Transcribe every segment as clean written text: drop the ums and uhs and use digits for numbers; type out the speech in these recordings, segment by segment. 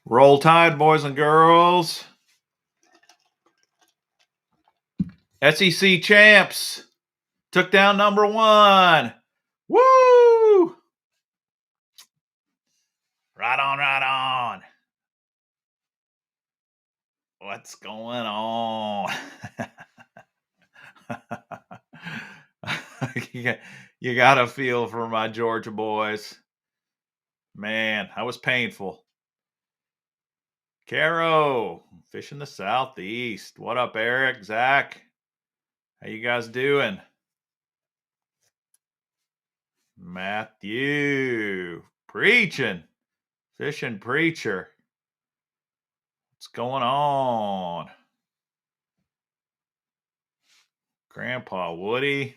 Roll Tide, boys and girls. SEC champs took down number 1. Woo! Right on, right on. What's going on? You got to feel for my Georgia boys. Man, that was painful. Caro, fishing the southeast. What up, Eric, Zach? How you guys doing? Matthew, preaching, fishing preacher. What's going on? Grandpa Woody.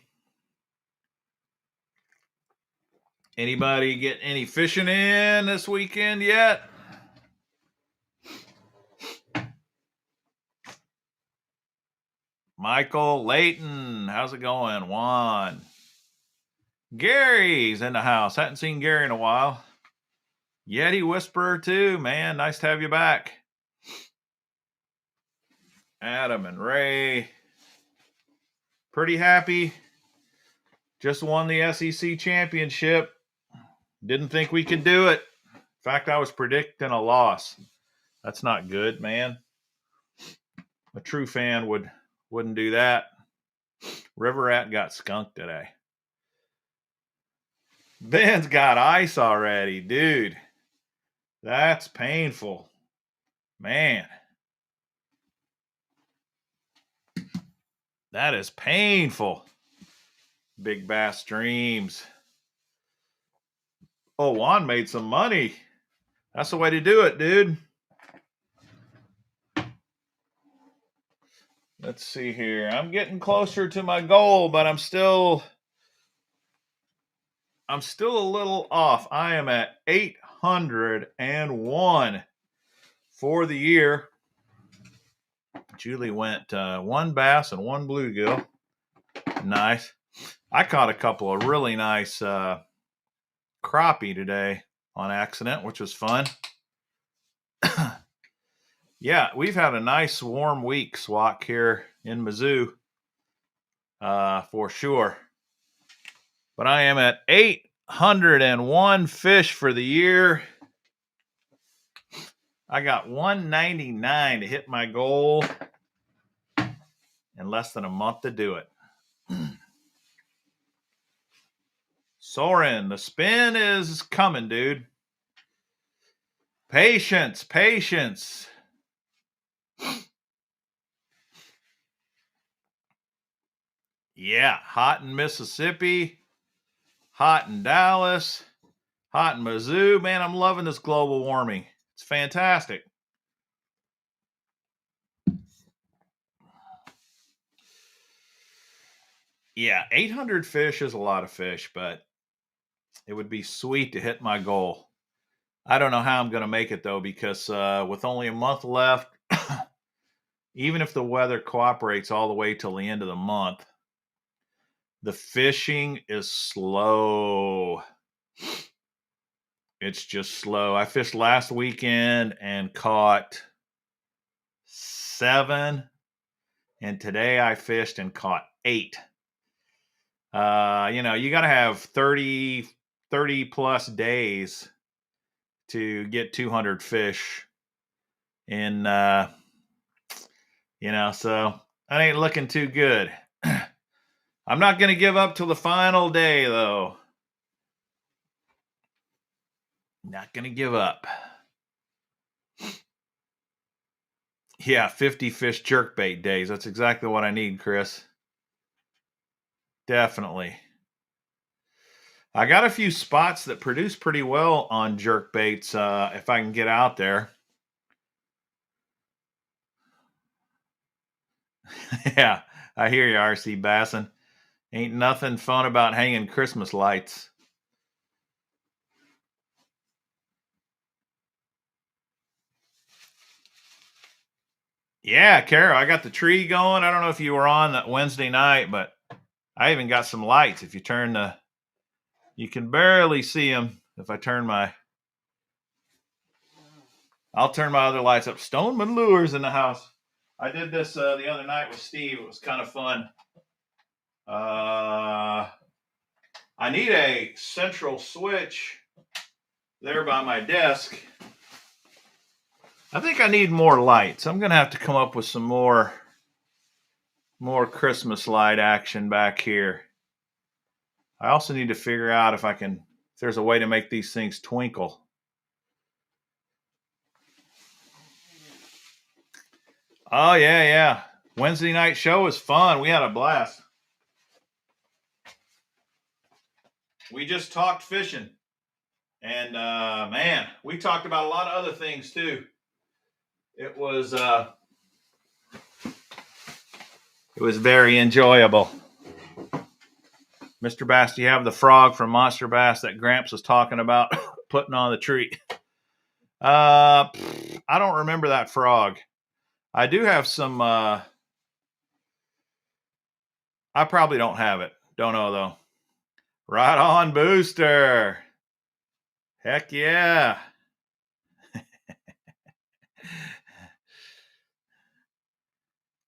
Anybody get any fishing in this weekend yet? Michael, Layton, how's it going? Juan. Gary's in the house. Hadn't seen Gary in a while. Yeti Whisperer too, man. Nice to have you back. Adam and Ray. Pretty happy. Just won the SEC championship. Didn't think we could do it. In fact, I was predicting a loss. That's not good, man. A true fan wouldn't do that. River Rat got skunked today. Ben's got ice already, dude. That's painful. Man. That is painful. Big Bass Dreams. Oh, Juan made some money. That's the way to do it, dude. Let's see here. I'm getting closer to my goal, but I'm still a little off. I am at 801 for the year. Julie went 1 bass and 1 bluegill. Nice. I caught a couple of really nice crappie today on accident, which was fun. Yeah, we've had a nice warm week, Swak, here in Mizzou, for sure. But I am at 801 fish for the year. I got 199 to hit my goal in less than a month to do it. Soren, the spin is coming, dude. Patience, patience. Yeah, hot in Mississippi, hot in Dallas, hot in Mizzou. Man, I'm loving this global warming. It's fantastic. Yeah, 800 fish is a lot of fish, but it would be sweet to hit my goal. I don't know how I'm going to make it, though, because with only a month left, even if the weather cooperates all the way till the end of the month, the fishing is slow. It's just slow. I fished last weekend and caught 7, and today I fished and caught 8. You got to have 30 plus days to get 200 fish in, so that ain't looking too good. I'm not going to give up till the final day, though. Not going to give up. Yeah, 50 fish jerkbait days. That's exactly what I need, Chris. Definitely. I got a few spots that produce pretty well on jerkbaits if I can get out there. Yeah, I hear you, RC Bassin. Ain't nothing fun about hanging Christmas lights. Yeah, Carol, I got the tree going. I don't know if you were on that Wednesday night, but I even got some lights. If you turn you can barely see them if I turn my I'll turn my other lights up. Stoneman Lures in the house. I did this the other night with Steve. It was kind of fun. I need a central switch there by my desk. I think I need more lights. I'm going to have to come up with some more Christmas light action back here. I also need to figure out if there's a way to make these things twinkle. Oh, yeah. Wednesday night show was fun. We had a blast. We just talked fishing. And, man, we talked about a lot of other things, too. It was very enjoyable. Mr. Bass, do you have the frog from Monster Bass that Gramps was talking about putting on the tree? I don't remember that frog. I do have some. I probably don't have it. Don't know, though. Right on, Booster. Heck yeah.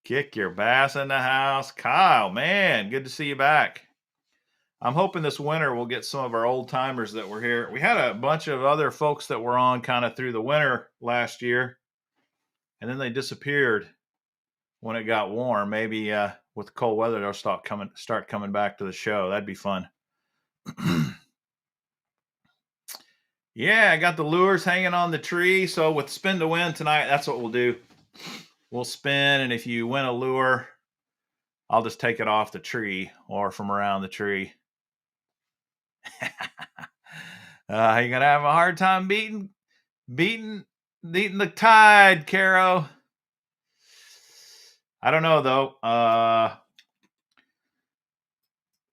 Kick your bass in the house. Kyle, man, good to see you back. I'm hoping this winter we'll get some of our old timers that were here. We had a bunch of other folks that were on kind of through the winter last year, and then they disappeared when it got warm. Maybe with cold weather, they'll start coming back to the show. That'd be fun. Yeah, I got the lures hanging on the tree. So with Spin to Win tonight, that's what we'll do. We'll spin, and if you win a lure, I'll just take it off the tree or from around the tree. You're gonna have a hard time beating the tide, Caro. I don't know though.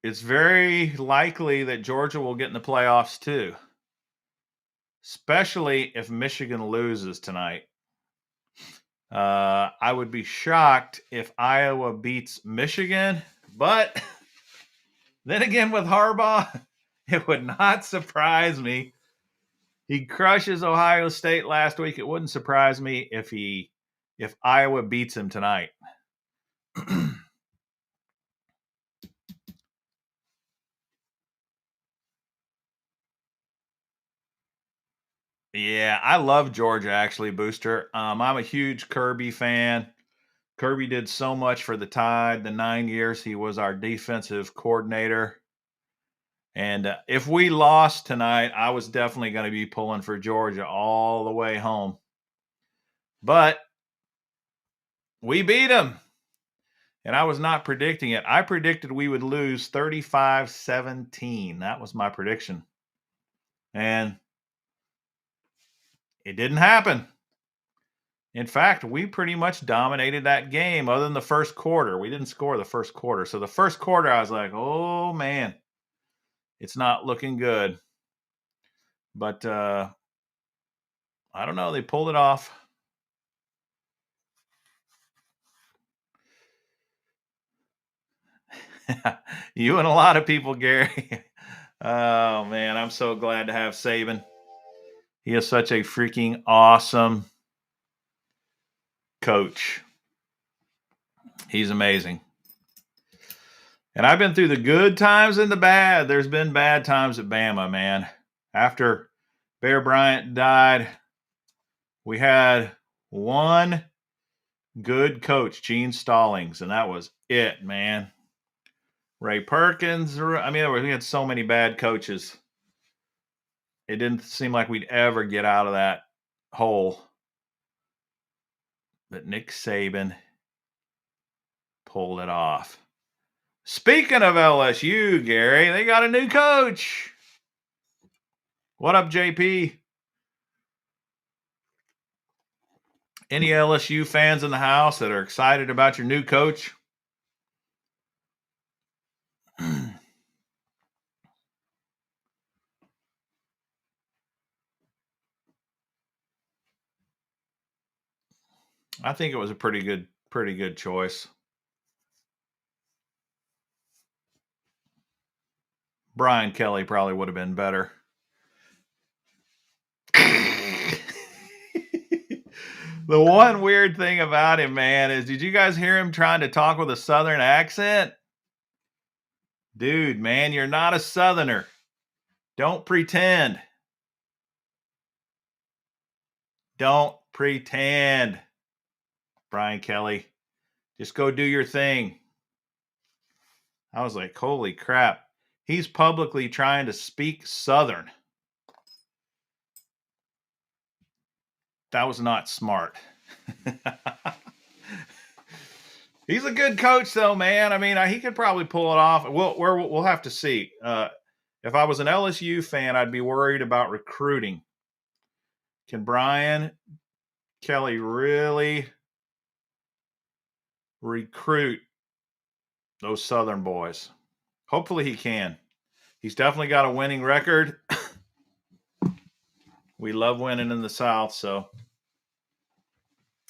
It's very likely that Georgia will get in the playoffs too, especially if Michigan loses tonight. I would be shocked if Iowa beats Michigan, but then again with Harbaugh, it would not surprise me. He crushes Ohio State last week. It wouldn't surprise me if Iowa beats him tonight. Yeah, I love Georgia actually, Booster. I'm a huge Kirby fan. Kirby did so much for the Tide. The 9 years he was our defensive coordinator. And if we lost tonight, I was definitely going to be pulling for Georgia all the way home. But we beat them. And I was not predicting it. I predicted we would lose 35-17. That was my prediction. And it didn't happen. In fact, we pretty much dominated that game other than the first quarter. We didn't score the first quarter. So the first quarter, I was like, oh, man, it's not looking good. But I don't know. They pulled it off. You and a lot of people, Gary. Oh, man, I'm so glad to have Saban. He is such a freaking awesome coach. He's amazing. And I've been through the good times and the bad. There's been bad times at Bama, man. After Bear Bryant died, we had one good coach, Gene Stallings, and that was it, man. Ray Perkins. I mean, we had so many bad coaches. It didn't seem like we'd ever get out of that hole. But Nick Saban pulled it off. Speaking of LSU, Gary, they got a new coach. What up, JP? Any LSU fans in the house that are excited about your new coach? I think it was a pretty good choice. Brian Kelly probably would have been better. The one weird thing about him, man, is did you guys hear him trying to talk with a Southern accent? Dude, man, you're not a Southerner. Don't pretend. Don't pretend, Brian Kelly. Just go do your thing. I was like, holy crap. He's publicly trying to speak Southern. That was not smart. He's a good coach, though, man. I mean, he could probably pull it off. We'll have to see. If I was an LSU fan, I'd be worried about recruiting. Can Brian Kelly really recruit those Southern boys? Hopefully he can. He's definitely got a winning record. We love winning in the South, so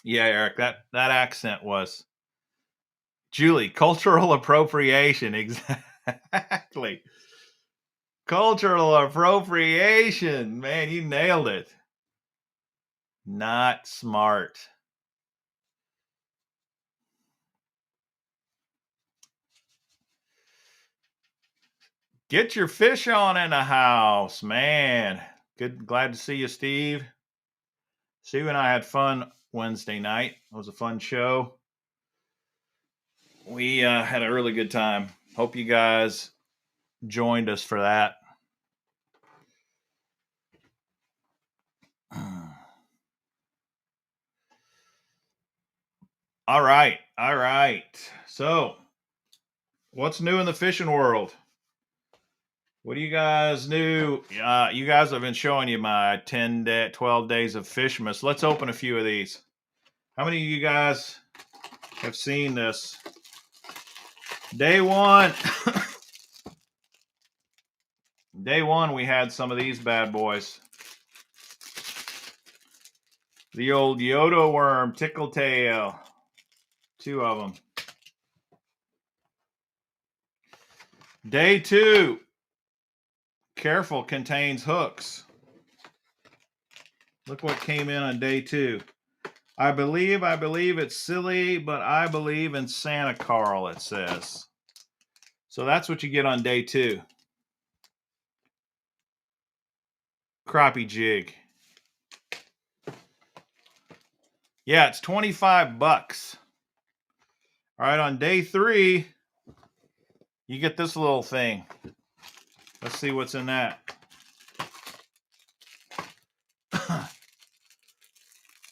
yeah, Eric, that accent was Julie, cultural appropriation. Exactly. Cultural appropriation. Man, you nailed it. Not smart. Get your fish on in the house, man. Good. Glad to see you, Steve. Steve and I had fun Wednesday night. It was a fun show. We had a really good time. Hope you guys joined us for that. All right. So, what's new in the fishing world? What do you guys do? You guys have been showing you my 12 days of Fishmas. Let's open a few of these. How many of you guys have seen this? Day one. Day one, we had some of these bad boys. The old Yoda worm, tickle tail. 2 of them. Day two. Careful, contains hooks. Look what came in on day 2. I believe it's silly, but I believe in Santa Carl, it says. So that's what you get on day 2. Crappie jig. Yeah, it's $25. All right, on day 3, you get this little thing. Let's see what's in that.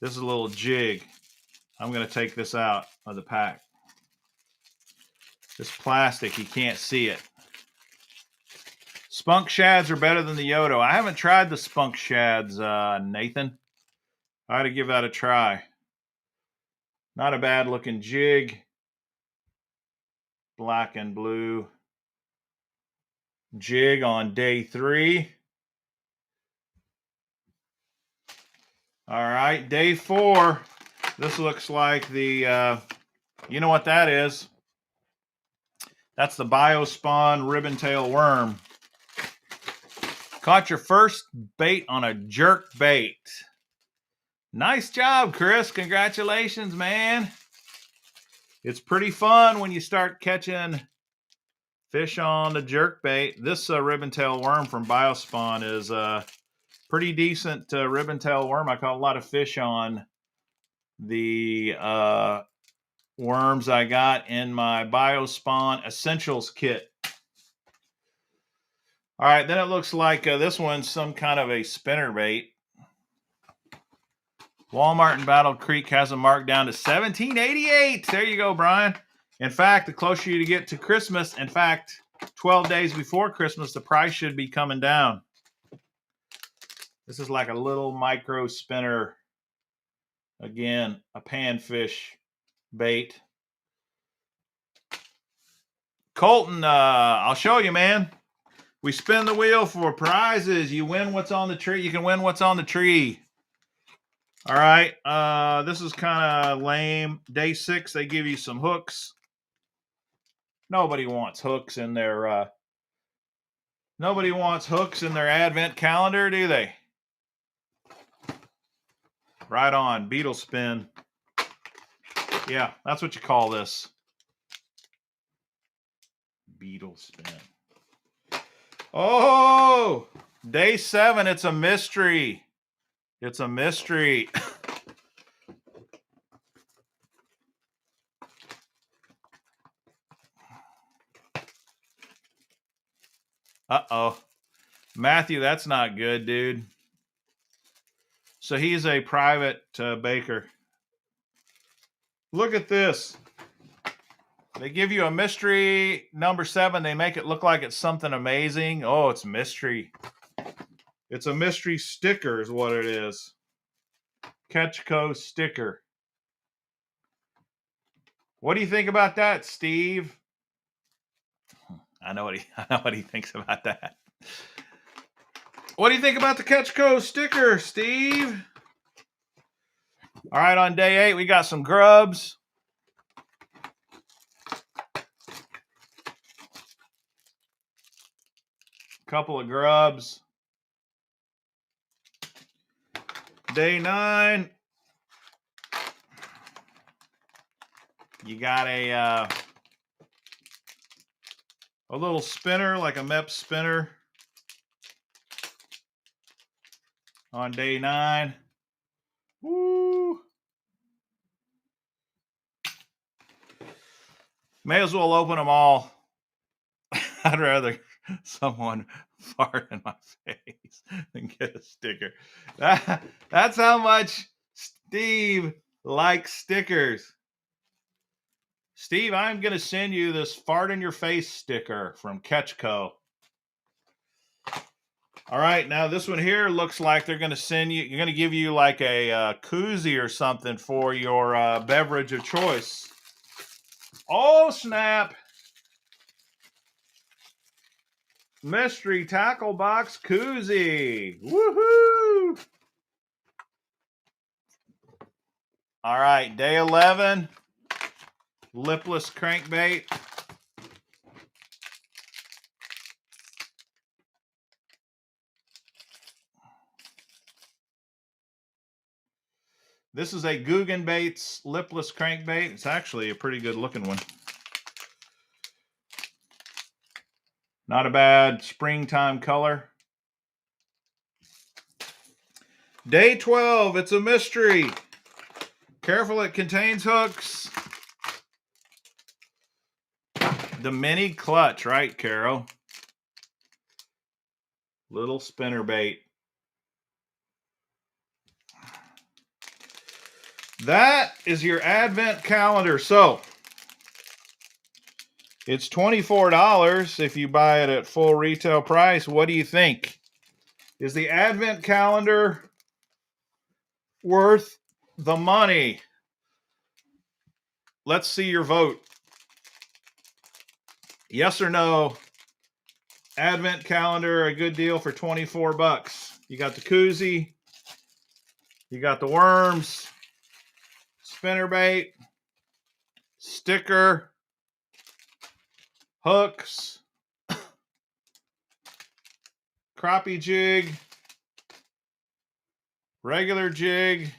This is a little jig. I'm going to take this out of the pack. This plastic, you can't see it. Spunk shads are better than the Yodo. I haven't tried the spunk shads, Nathan. I ought to give that a try. Not a bad looking jig. Black and blue jig on day 3. All right, day 4. This looks like the, you know what that is? That's the Biospawn ribbon tail worm. Caught your first bait on a jerk bait. Nice job, Chris. Congratulations, man. It's pretty fun when you start catching fish on the jerk bait. This ribbon tail worm from Biospawn is pretty decent ribbon tail worm. I caught a lot of fish on the worms I got in my Biospawn Essentials kit. All right, then it looks like this one's some kind of a spinnerbait. Walmart in Battle Creek has them marked down to $17.88. There you go, Brian. In fact, the closer you get to Christmas, in fact, 12 days before Christmas, the price should be coming down. This is like a little micro spinner. Again, a panfish bait. Colton, I'll show you, man. We spin the wheel for prizes. You win what's on the tree. You can win what's on the tree. All right. This is kind of lame. Day 6, they give you some hooks. Nobody wants hooks in their Advent calendar, do they? Right on. Beetle spin. Yeah, that's what you call this. Beetle spin. Oh, day 7. It's a mystery. It's a mystery. Uh-oh. Matthew, that's not good, dude. So he's a private baker. Look at this. They give you a mystery number 7. They make it look like it's something amazing. Oh, it's mystery. It's a mystery sticker is what it is. Ketchco sticker. What do you think about that, Steve? I know what he thinks about that. What do you think about the Ketchco sticker, Steve? All right, on day 8, we got some grubs. Couple of grubs. Day 9, you got a little spinner, like a MEP spinner. On day 9. Woo! May as well open them all. I'd rather someone fart in my face than get a sticker. That's how much Steve likes stickers. Steve, I'm going to send you this fart in your face sticker from Ketchco. All right, now this one here looks like they're going to send you, you're going to give you like a koozie or something for your beverage of choice. Oh, snap. Mystery tackle box koozie. Woohoo! All right, day 11. Lipless crankbait. This is a Googan Baits lipless crankbait. It's actually a pretty good looking one. Not a bad springtime color. Day 12, it's a mystery. Careful, it contains hooks. The mini clutch, right, Carol? Little spinner bait. That is your advent calendar. So it's $24 if you buy it at full retail price. What do you think? Is the advent calendar worth the money? Let's see your vote. Yes or no? Advent calendar, a good deal for $24. You got the koozie. You got the worms. Spinnerbait, sticker, hooks, crappie jig, regular jig.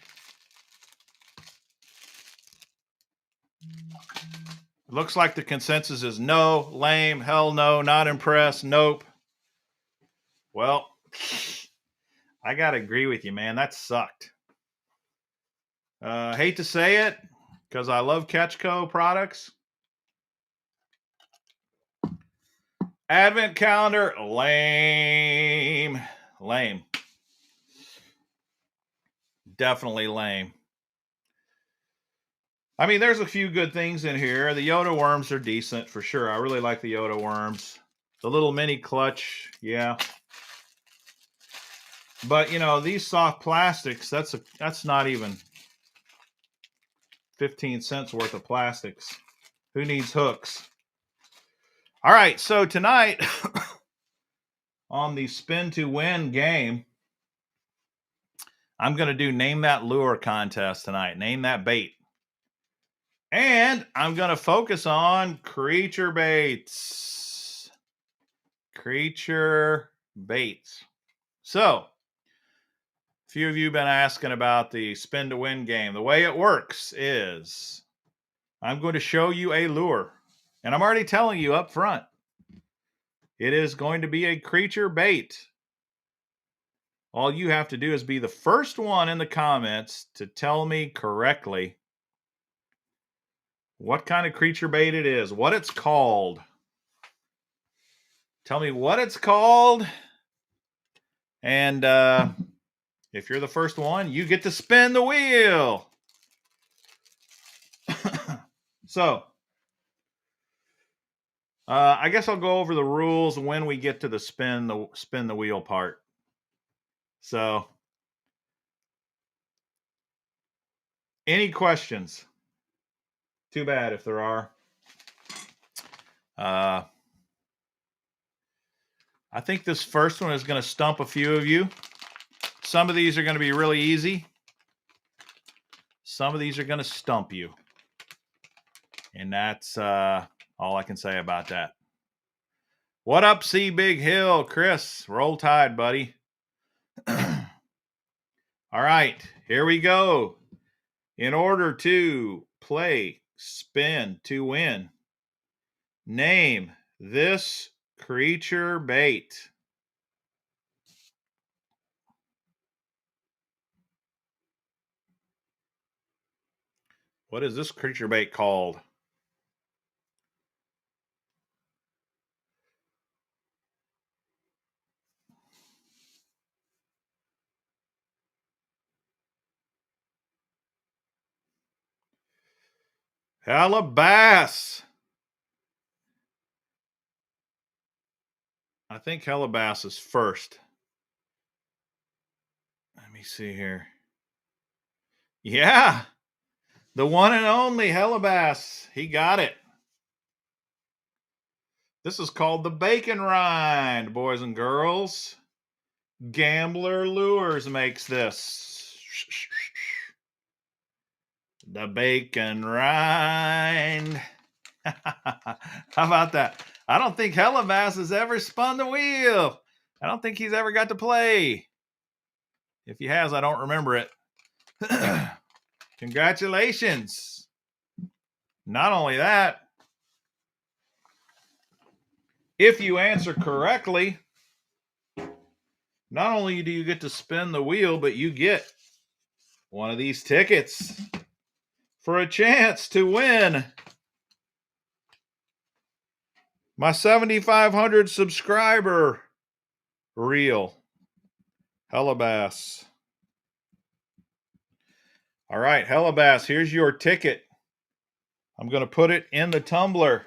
Looks like the consensus is no, lame, hell no, not impressed, nope. Well, I gotta agree with you, man. That sucked. Hate to say it, because I love Ketchco products. Advent calendar, lame. Lame. Definitely lame. I mean, there's a few good things in here. The Yoda worms are decent for sure. I really like the Yoda worms. The little mini clutch, yeah. But, you know, these soft plastics, that's not even 15 cents worth of plastics. Who needs hooks? All right, so tonight on the Spin to Win game, I'm going to do Name That Lure contest tonight. Name that bait. And I'm going to focus on creature baits. Creature baits. So, few of you have been asking about the spin to win game. The way it works is I'm going to show you a lure, and I'm already telling you up front, it is going to be a creature bait. All you have to do is be the first one in the comments to tell me correctly what kind of creature bait it is, what it's called. Tell me what it's called, and if you're the first one, you get to spin the wheel. So, I guess I'll go over the rules when we get to the spin the wheel part. So, any questions? Too bad if there are. I think this first one is going to stump a few of you. Some of these are going to be really easy. Some of these are going to stump you. And that's all I can say about that. What up, C Big Hill? Chris, roll tide, buddy. All right, here we go. In order to play spin to win, name this creature bait. What is this creature bait called? Hellabass. I think Hellabass is first. Let me see here. Yeah, the one and only Hellabass. He got it. This is called the Bacon Rind, boys and girls. Gambler Lures makes this. The Bacon Rind. How about that? I don't think Hellabass has ever spun the wheel. I don't think he's ever got to play. If he has, I don't remember it. Congratulations. Not only that, if you answer correctly, not only do you get to spin the wheel, but you get one of these tickets for a chance to win my 7,500 subscriber reel. Hellabass. All right, Hellabass, here's your ticket. I'm going to put it in the tumbler.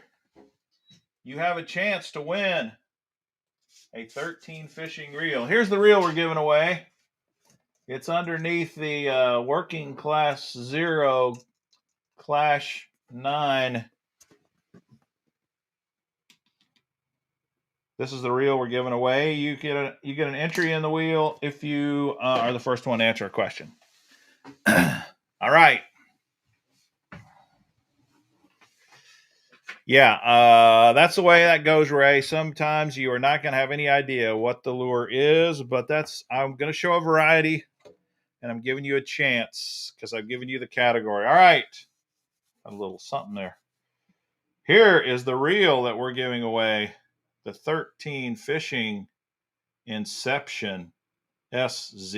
You have a chance to win a 13 fishing reel. Here's the reel we're giving away. It's underneath the Working Class 0 Clash 9. This is the reel we're giving away. You get an entry in the wheel if you are the first one to answer a question. All right. Yeah, that's the way that goes, Ray. Sometimes you are not going to have any idea what the lure is, but I'm going to show a variety, and I'm giving you a chance because I've given you the category. All right. A little something there. Here is the reel that we're giving away. The 13 Fishing Inception SZ.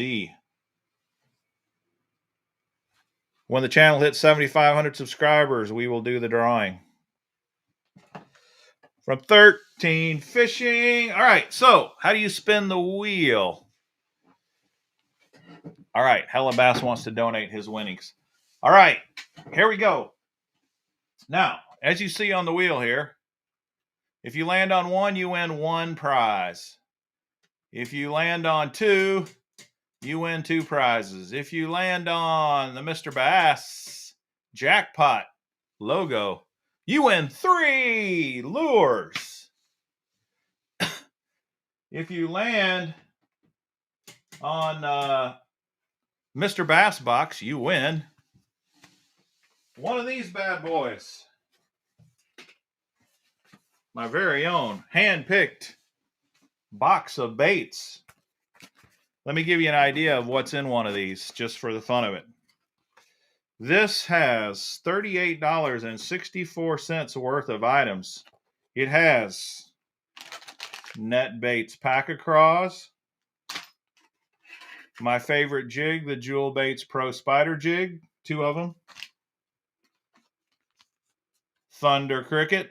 When the channel hits 7,500 subscribers, we will do the drawing. From 13 Fishing. All right, so how do you spin the wheel? All right, Hellabass wants to donate his winnings. All right, here we go. Now, as you see on the wheel here, if you land on one, you win one prize. If you land on two, you win two prizes. If you land on the Mr. Bass jackpot logo, you win 3 lures. If you land on Mr. Bass box, you win one of these bad boys. My very own hand-picked box of baits. Let me give you an idea of what's in one of these, just for the fun of it. This has $38.64 worth of items. It has Net Baits Pack Across, my favorite jig, the Jewel Baits Pro Spider Jig, 2 of them, Thunder Cricket,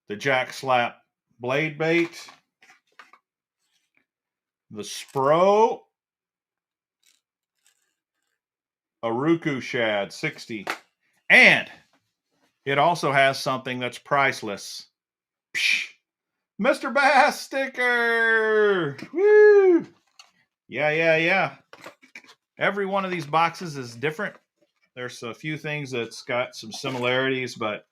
the Jack Slap Blade Bait, the Spro, Aruku Shad 60, and it also has something that's priceless. Psh, Mr. Bass sticker! Woo! Yeah. Every one of these boxes is different. There's a few things that's got some similarities, but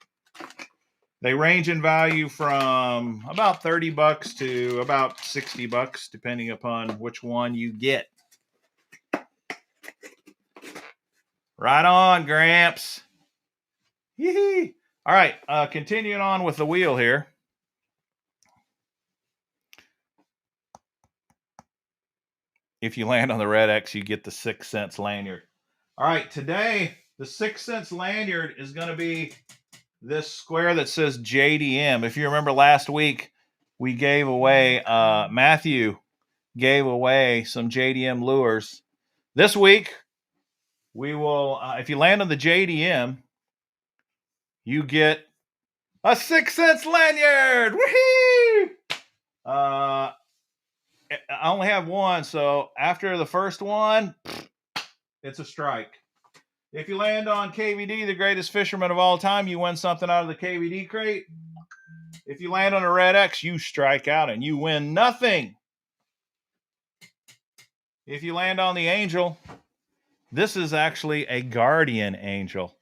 they range in value from about $30 to about $60, depending upon which one you get. Right on, Gramps. Yee-hee. All right, continuing on with the wheel here. If you land on the red X, you get the 6 cents lanyard. All right, today, the 6 cents lanyard is going to be this square that says JDM. If you remember last week, we gave away, Matthew gave away some JDM lures. This week, we will, if you land on the JDM, you get a 6 cents lanyard. Woohoo! I only have one, so after the first one, it's a strike. If you land on KVD, the greatest fisherman of all time, you win something out of the KVD crate. If you land on a red X, you strike out and you win nothing. If you land on the Angel, this is actually a guardian angel,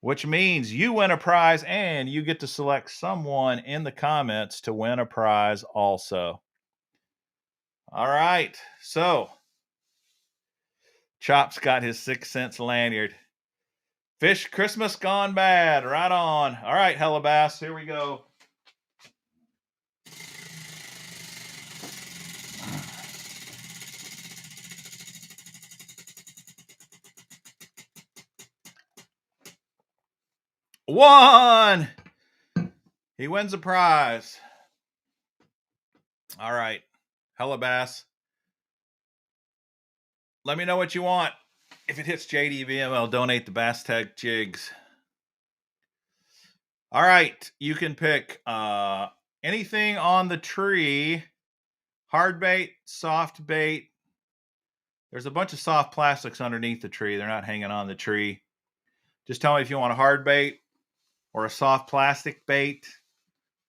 which means you win a prize and you get to select someone in the comments to win a prize also. All right, so Chop's got his 6 cents lanyard. Fish Christmas gone bad. Right on. All right, Hellabass, here we go. One. He wins a prize. All right, Hellabass. Let me know what you want. If it hits JDVM, I'll donate the Bass Tag jigs. All right, you can pick anything on the tree. Hard bait, soft bait. There's a bunch of soft plastics underneath the tree. They're not hanging on the tree. Just tell me if you want a hard bait or a soft plastic bait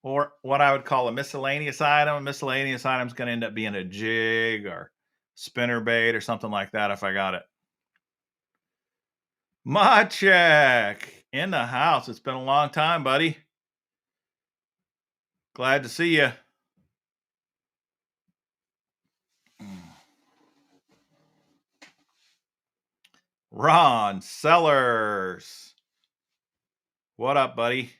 or what I would call a miscellaneous item. A miscellaneous item is going to end up being a jig or spinner bait or something like that if I got it. Machek in the house. It's been a long time, buddy. Glad to see you. Ron Sellers. What up, buddy?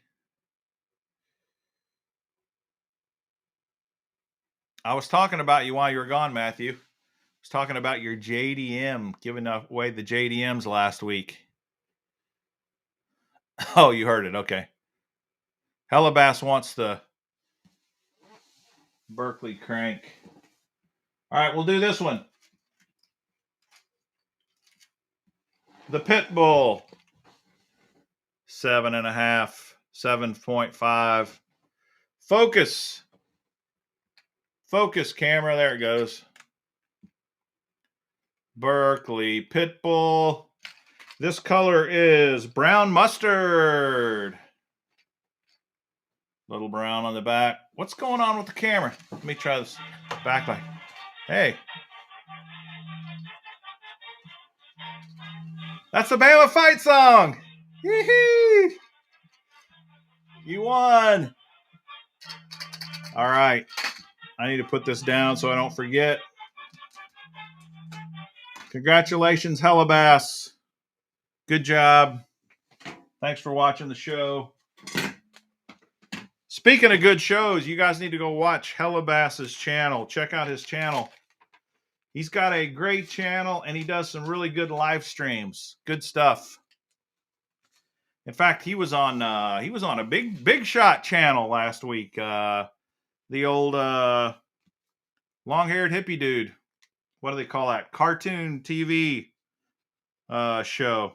I was talking about you while you were gone, Matthew. I was talking about your JDM, giving away the JDMs last week. Oh, you heard it. Okay. Hellabass wants the Berkeley crank. All right, we'll do this one. The Pitbull. 7.5, 7.5. Focus. Focus camera. There it goes. Berkeley Pitbull. This color is brown mustard. Little brown on the back. What's going on with the camera? Let me try this backlight. Hey. That's the Bama fight song. Yee-hee. You won. All right. I need to put this down so I don't forget. Congratulations, Hellabass. Good job. Thanks for watching the show. Speaking of good shows, you guys need to go watch Hellabass's channel. Check out his channel. He's got a great channel, and he does some really good live streams. Good stuff. In fact, he was on a big shot channel last week. The old long-haired hippie dude. What do they call that? Cartoon TV show.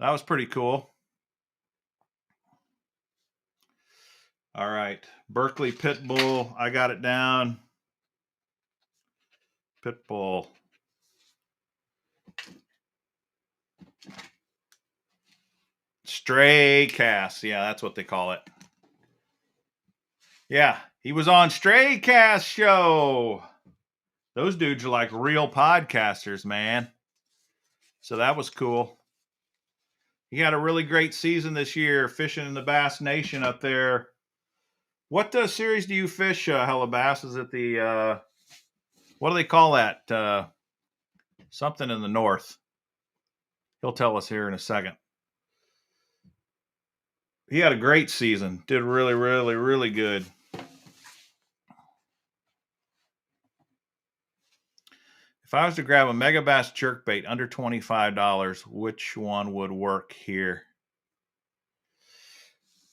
That was pretty cool. All right. Berkeley Pitbull. I got it down. Pitbull. Stray Cast. Yeah, that's what they call it. Yeah, he was on Stray Cast show. Those dudes are like real podcasters, man. So that was cool. He had a really great season this year fishing in the Bass Nation up there. What series do you fish, Hellabass? Is it the, what do they call that? Something in the north. He'll tell us here in a second. He had a great season. Did really, really, really good. If I was to grab a Mega Bass jerkbait under $25, which one would work here?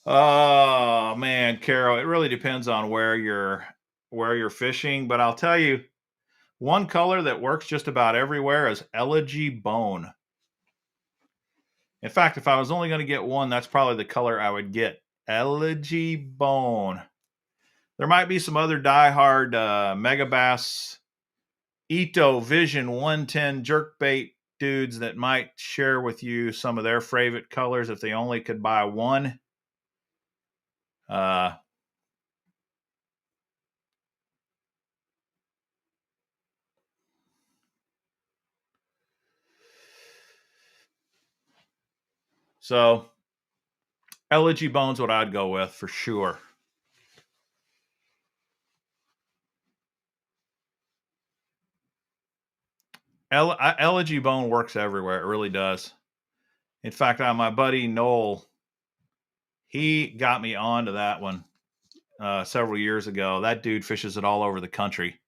Oh man, Carol, it really depends on where you're fishing, but I'll tell you, one color that works just about everywhere is Elegy Bone. In fact, if I was only going to get one, that's probably the color I would get. Elegy Bone. There might be some other diehard Mega Bass Ito Vision 110 jerkbait dudes that might share with you some of their favorite colors if they only could buy one. So Elegy Bone's what I'd go with for sure. Elegy Bone works everywhere. It really does. In fact, my buddy Noel, he got me onto that one several years ago. That dude fishes it all over the country.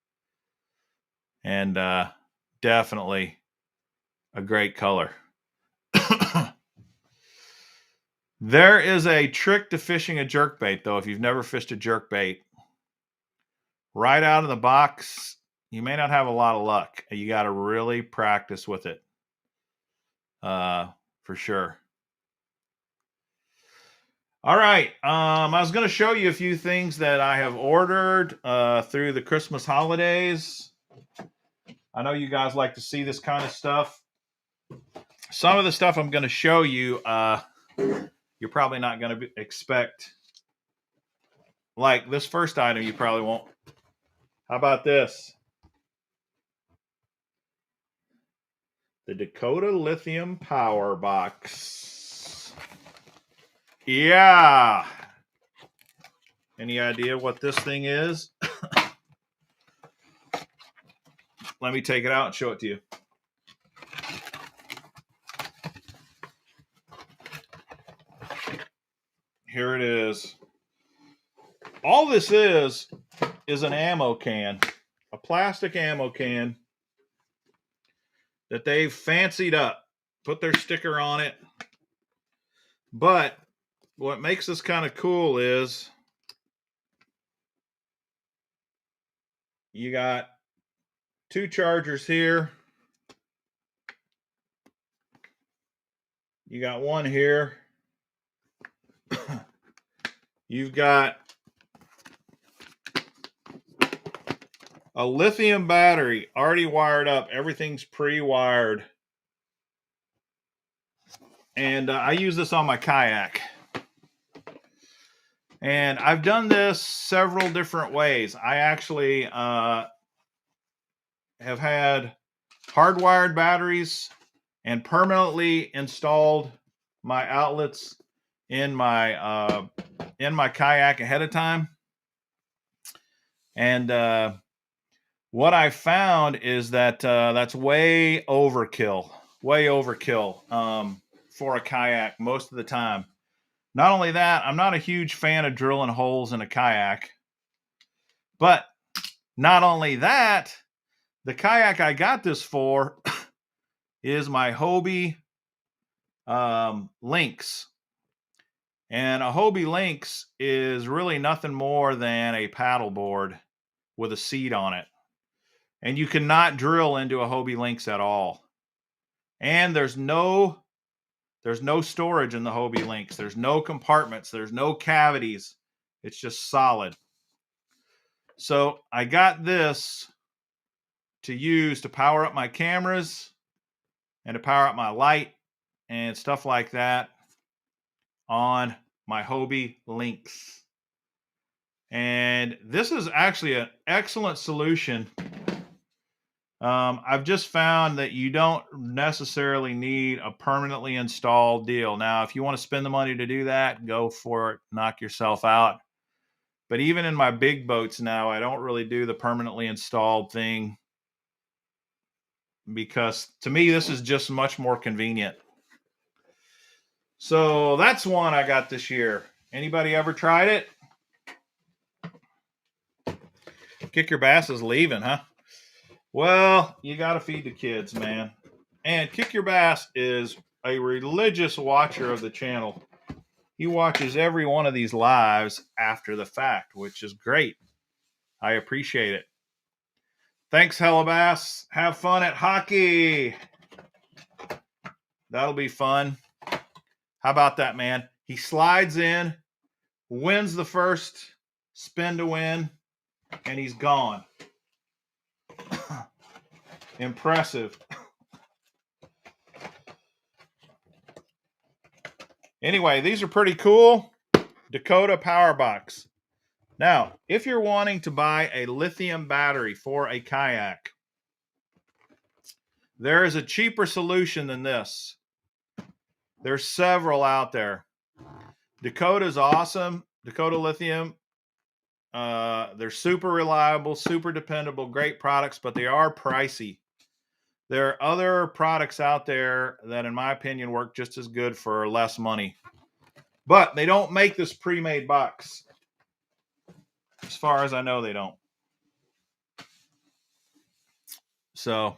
And definitely a great color. There is a trick to fishing a jerkbait, though, if you've never fished a jerkbait. Right out of the box, you may not have a lot of luck. You got to really practice with it. For sure. All right. I was going to show you a few things that I have ordered through the Christmas holidays. I know you guys like to see this kind of stuff. Some of the stuff I'm going to show you, you're probably not going to expect. Like this first item, you probably won't. How about this? The Dakota Lithium Power Box. Yeah. Any idea what this thing is? Let me take it out and show it to you. Here it is. All this is an ammo can, a plastic ammo can that they've fancied up, put their sticker on it. But what makes this kind of cool is you got two chargers here. You got one here. You've got a lithium battery already wired up. Everything's pre-wired. And I use this on my kayak. And I've done this several different ways. I actually have had hardwired batteries and permanently installed my outlets in my kayak ahead of time. And what I found is that that's way overkill for a kayak most of the time. Not only that, I'm not a huge fan of drilling holes in a kayak. But not only that, the kayak I got this for is my Hobie Lynx. And a Hobie Lynx is really nothing more than a paddleboard with a seat on it. And you cannot drill into a Hobie Lynx at all. And there's no storage in the Hobie Lynx. There's no compartments. There's no cavities. It's just solid. So I got this to use to power up my cameras and to power up my light and stuff like that on my Hobie Lynx. And this is actually an excellent solution. I've just found that you don't necessarily need a permanently installed deal. Now, if you want to spend the money to do that, go for it, knock yourself out. But even in my big boats now, I don't really do the permanently installed thing because to me, this is just much more convenient. So that's one I got this year. Anybody ever tried it? Kick Your Bass is leaving, huh? Well, you got to feed the kids, man. And Kick Your Bass is a religious watcher of the channel. He watches every one of these lives after the fact, which is great. I appreciate it. Thanks, Hellabass. Have fun at hockey. That'll be fun. How about that, man? He slides in, wins the first spin to win, and he's gone. Impressive. Anyway, these are pretty cool. Dakota Power Box. Now, if you're wanting to buy a lithium battery for a kayak, there is a cheaper solution than this. There's several out there. Dakota's awesome. Dakota Lithium. They're super reliable, super dependable, great products, but they are pricey. There are other products out there that, in my opinion, work just as good for less money. But they don't make this pre-made box. As far as I know, they don't. So,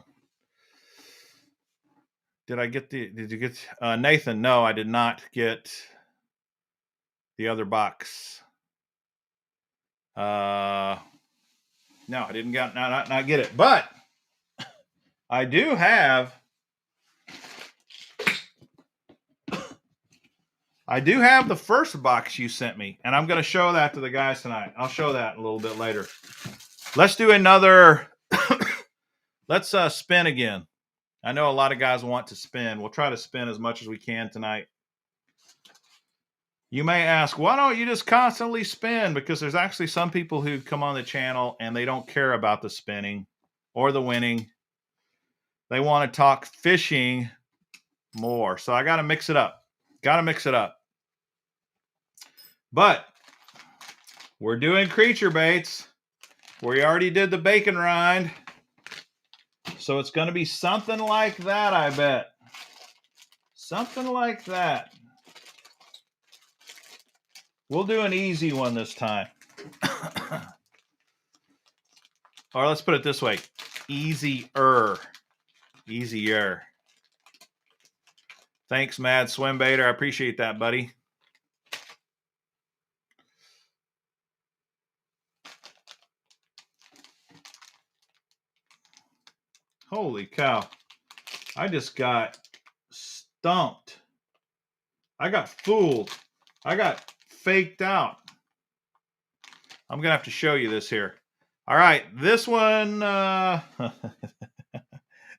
did you get Nathan? No, I did not get the other box. No, I didn't not get it. But I do have the first box you sent me, and I'm going to show that to the guys tonight. I'll show that a little bit later. Let's do another. Let's spin again. I know a lot of guys want to spin. We'll try to spin as much as we can tonight. You may ask, why don't you just constantly spin? Because there's actually some people who come on the channel and they don't care about the spinning or the winning. They want to talk fishing more. So I got to mix it up. But we're doing creature baits. We already did the bacon rind. So it's going to be something like that, I bet. Something like that. We'll do an easy one this time. Or let's put it this way. Easier. Thanks, Mad Swimbaiter. I appreciate that, buddy. Holy cow. I just got stumped. I got fooled. I got faked out. I'm going to have to show you this here. All right. This one,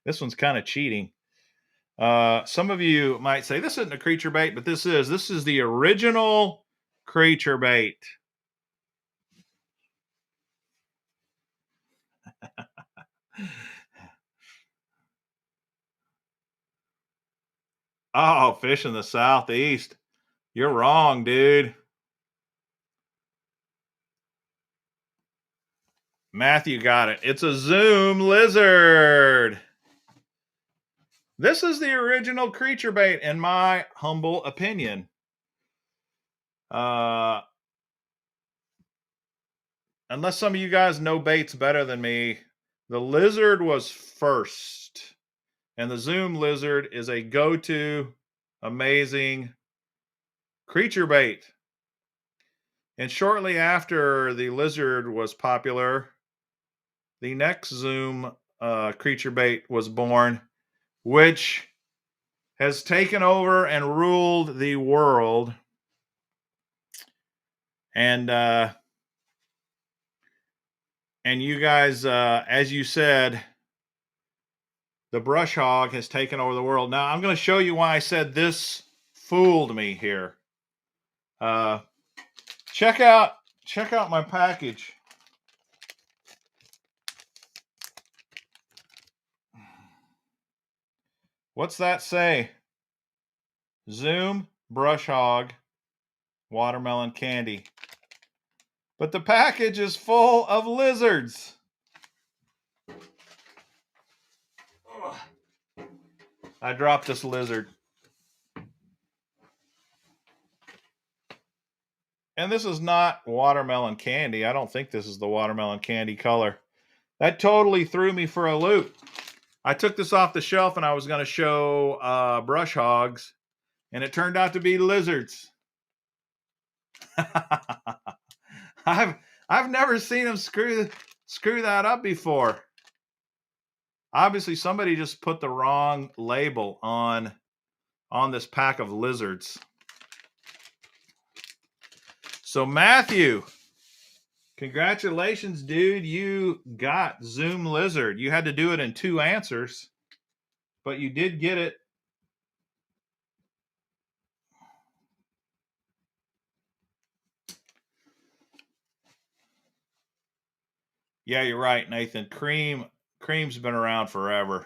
this one's kind of cheating. Some of you might say this isn't a creature bait, but this is the original creature bait. Oh, fish in the southeast. You're wrong, dude. Matthew got it. It's a Zoom lizard. This is the original creature bait, in my humble opinion. Unless some of you guys know baits better than me, the lizard was first. And the Zoom lizard is a go-to amazing creature bait. And shortly after the lizard was popular, the next Zoom creature bait was born, which has taken over and ruled the world. And you guys, as you said, the brush hog has taken over the world. Now I'm going to show you why I said this fooled me here. Check out my package. What's that say? Zoom brush hog watermelon candy. But the package is full of lizards. I dropped this lizard. And this is not watermelon candy. I don't think this is the watermelon candy color. That totally threw me for a loop. I took this off the shelf and I was going to show brush hogs, and it turned out to be lizards. I've never seen them screw that up before. Obviously, somebody just put the wrong label on this pack of lizards. So Matthew, congratulations, dude. You got Zoom Lizard. You had to do it in 2 answers, but you did get it. Yeah, you're right, Nathan. Cream's been around forever.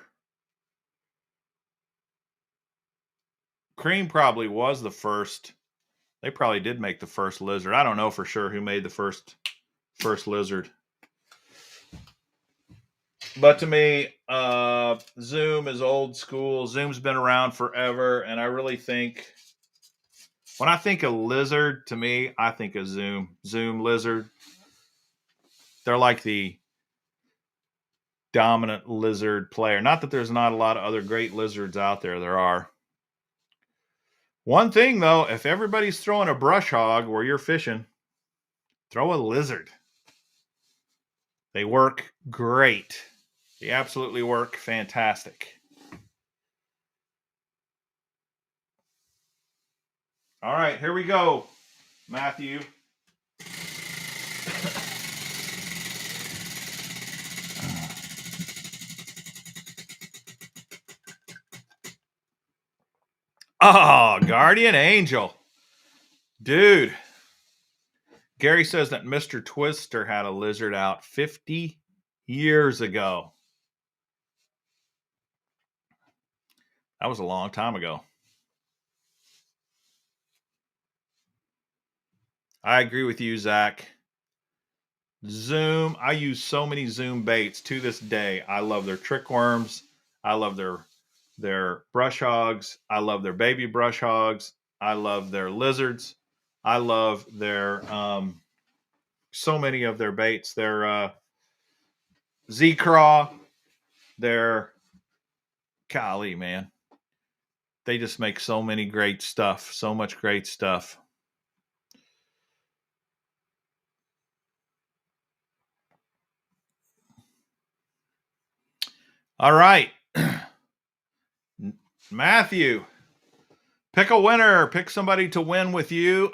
Cream probably was the first. They probably did make the first lizard. I don't know for sure who made the first lizard. But to me, Zoom is old school. Zoom's been around forever, and I really think when I think of lizard, to me, I think of Zoom lizard. They're like the dominant lizard player. Not that there's not a lot of other great lizards out there. There are. One thing, though, if everybody's throwing a brush hog where you're fishing, throw a lizard. They work great. They absolutely work fantastic. All right, here we go, Matthew. Oh, Guardian Angel. Dude. Gary says that Mr. Twister had a lizard out 50 years ago. That was a long time ago. I agree with you, Zach. Zoom. I use so many Zoom baits to this day. I love their trick worms. I love their brush hogs. I love their baby brush hogs. I love their lizards. I love their so many of their baits. Their Z-Craw. Their golly, man. They just make so many great stuff. So much great stuff. All right. Matthew, pick a winner. Pick somebody to win with you.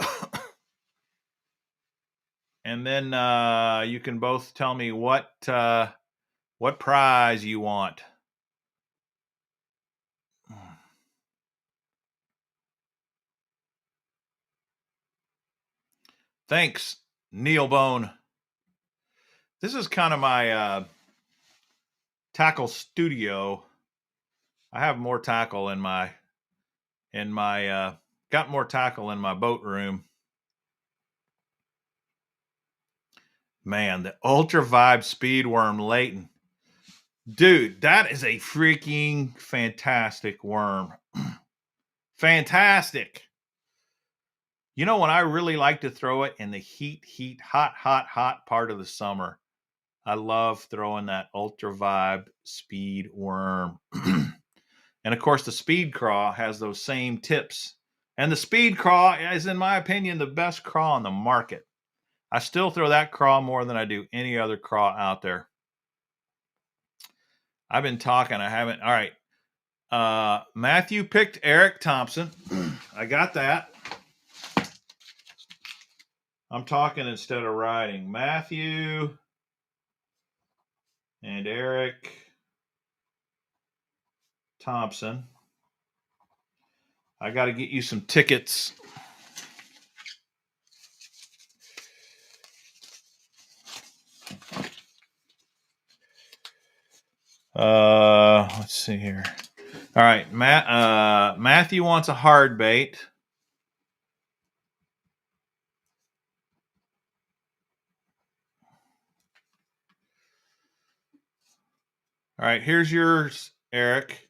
And then you can both tell me what prize you want. Thanks, Neil Bone. This is kind of my tackle studio. I have more tackle in my got more tackle in my boat room. Man, the Ultra Vibe Speedworm Layton. Dude, that is a freaking fantastic worm. Fantastic. You know when I really like to throw it in the hot part of the summer. I love throwing that Ultra Vibe Speed Worm. And of course, the Speed Craw has those same tips. And the Speed Craw is, in my opinion, the best craw on the market. I still throw that craw more than I do any other craw out there. I've been talking. I haven't. All right. Matthew picked Eric Thompson. I got that. I'm talking instead of writing. Matthew and Eric Thompson. I got to get you some tickets. Let's see here. All right, Matthew wants a hard bait. All right, here's yours, Eric.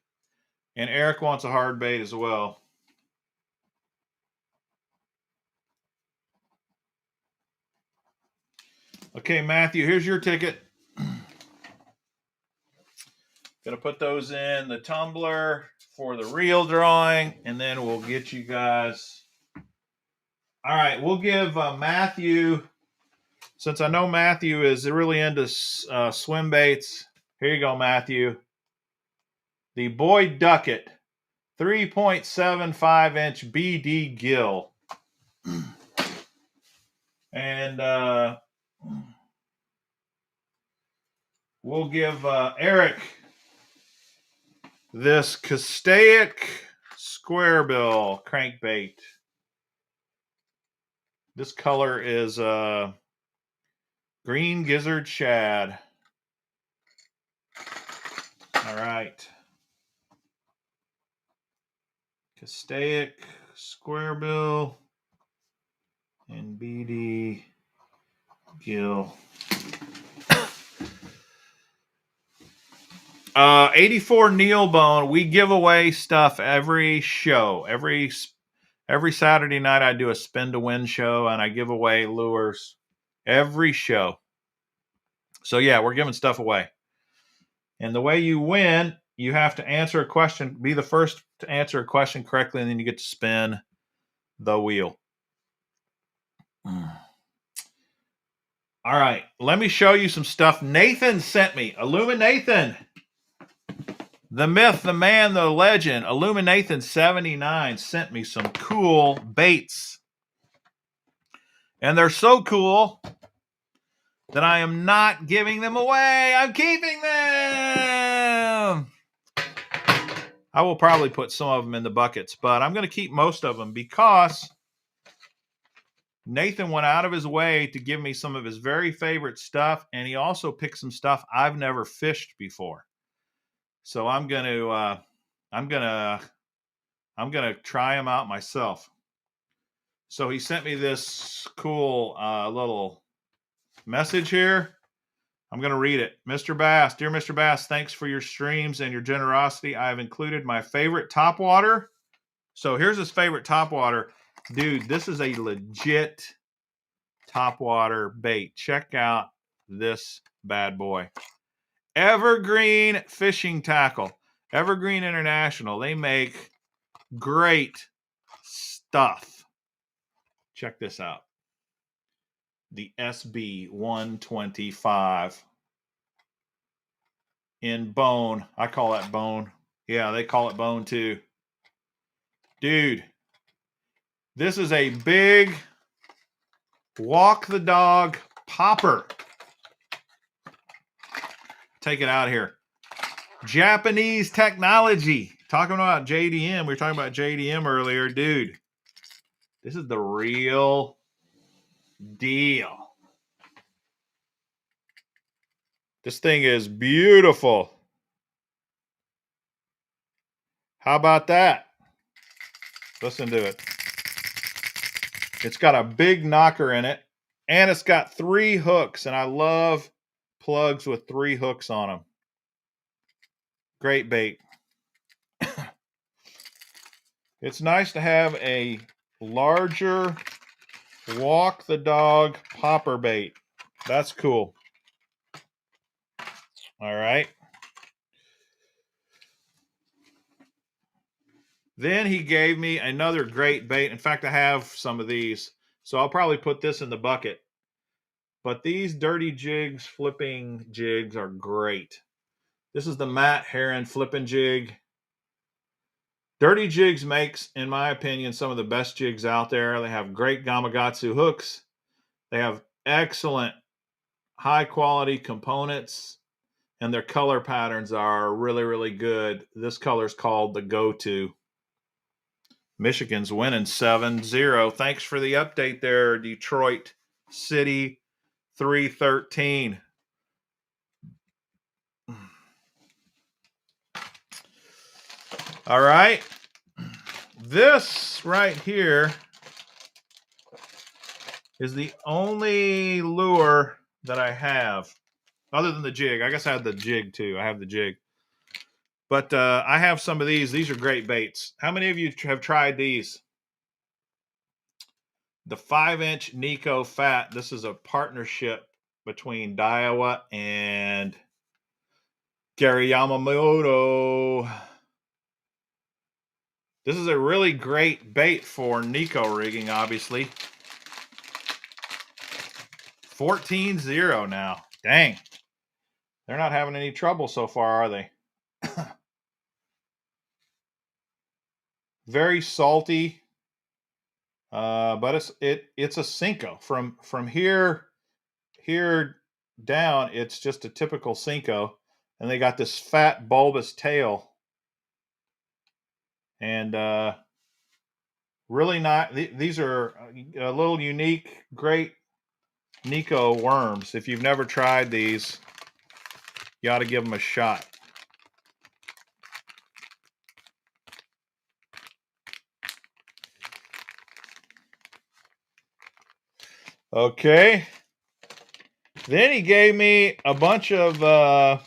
And Eric wants a hard bait as well. Okay, Matthew, here's your ticket. Gonna put those in the tumbler for the real drawing, and then we'll get you guys. All right, we'll give Matthew, since I know Matthew is really into swim baits. Here you go, Matthew. The Boy Ducket 3.75 inch BD gill. And we'll give Eric this Castaic Squarebill crankbait. This color is green gizzard shad. All right. Castaic Squarebill and BD gill. 84 Neil Bone. We give away stuff every show. Every Saturday night I do a spin to win show and I give away lures every show. So yeah, we're giving stuff away. And the way you win, you have to answer a question, be the first to answer a question correctly, and then you get to spin the wheel. All right, let me show you some stuff Nathan sent me. Illuminathan. The myth, the man, the legend, Illuminathan79 sent me some cool baits. And they're so cool that I am not giving them away. I'm keeping them. I will probably put some of them in the buckets, but I'm going to keep most of them because Nathan went out of his way to give me some of his very favorite stuff, and he also picked some stuff I've never fished before. So I'm gonna try them out myself. So he sent me this cool little message here. I'm gonna read it. Mr. Bass, dear Mr. Bass, thanks for your streams and your generosity. I have included my favorite topwater. So here's his favorite topwater. Dude, this is a legit topwater bait. Check out this bad boy. Evergreen Fishing Tackle. Evergreen International. They make great stuff. Check this out. The SB 125 in bone. I call that bone. Yeah, they call it bone too. Dude, this is a big walk the dog popper. Take it out of here. Japanese technology. Talking about JDM. We were talking about JDM earlier. Dude, this is the real deal. This thing is beautiful. How about that? Listen to it. It's got a big knocker in it, and it's got 3 hooks, and I love plugs with 3 hooks on them. Great bait. It's nice to have a larger Walk the dog popper bait. That's cool. All right. Then he gave me another great bait. In fact, I have some of these, so I'll probably put this in the bucket. But these dirty jigs, flipping jigs, are great. This is the Matt Heron flipping jig. Dirty Jigs makes, in my opinion, some of the best jigs out there. They have great Gamakatsu hooks. They have excellent, high-quality components, and their color patterns are really, really good. This color is called the Go-To. Michigan's winning 7-0. Thanks for the update there, Detroit City 313. All right. This right here is the only lure that I have, other than the jig. I guess I have the jig too. I have the jig. But I have some of these. These are great baits. How many of you have tried these? The 5-inch Nico Fat. This is a partnership between Daiwa and Gary Yamamoto. This is a really great bait for Nico rigging, obviously. 14-0 now. Dang. They're not having any trouble so far, are they? Very salty. But it's a Cinco. From here down, it's just a typical Cinco. And they got this fat bulbous tail. And really not, these are a little unique, great Nico worms. If you've never tried these, you ought to give them a shot. Okay. Then he gave me a bunch of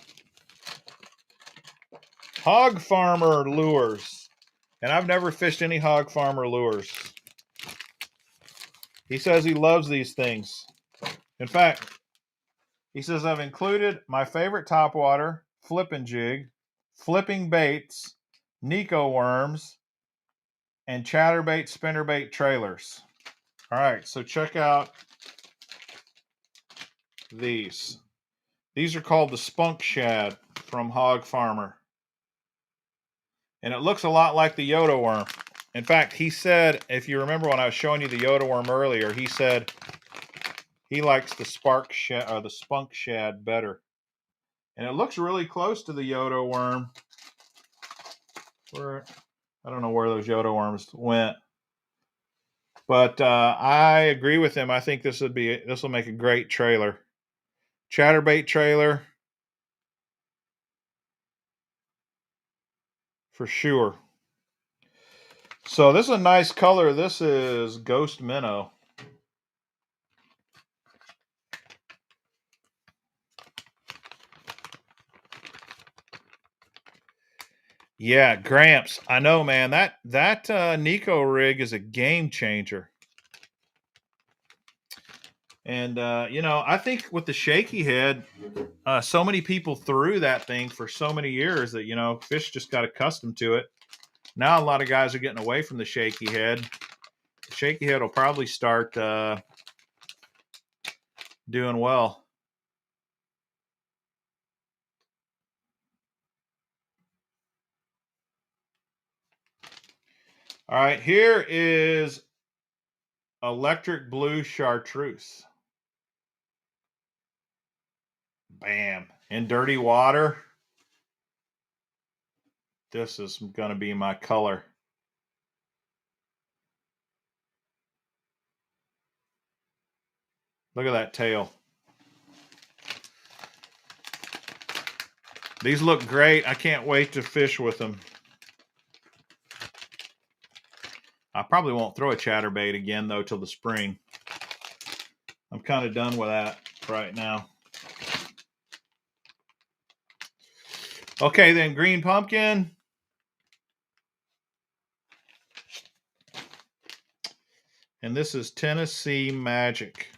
Hog Farmer Lures. And I've never fished any Hog Farmer Lures. He says he loves these things. In fact, he says, I've included my favorite topwater, flipping jig, flipping baits, Nico worms, and chatterbait, spinnerbait trailers. All right, so check out these. These are called the Spunk Shad from Hog Farmer. And it looks a lot like the Yoda worm. In fact, he said, if you remember when I was showing you the Yoda worm earlier, he said he likes the Spunk Shad better. And it looks really close to the Yoda worm. I don't know where those Yoda worms went. But I agree with him. I think this will make a great trailer. Chatterbait trailer. For sure. So this is a nice color. This is Ghost Minnow. Yeah, Gramps. I know, man. That Nico rig is a game changer. And I think with the shaky head, so many people threw that thing for so many years that fish just got accustomed to it. Now a lot of guys are getting away from the shaky head. The shaky head will probably start doing well. All right, here is electric blue chartreuse. Bam. In dirty water. This is going to be my color. Look at that tail. These look great. I can't wait to fish with them. I probably won't throw a chatterbait again, though, till the spring. I'm kind of done with that right now. Okay, then green pumpkin. And this is Tennessee Magic.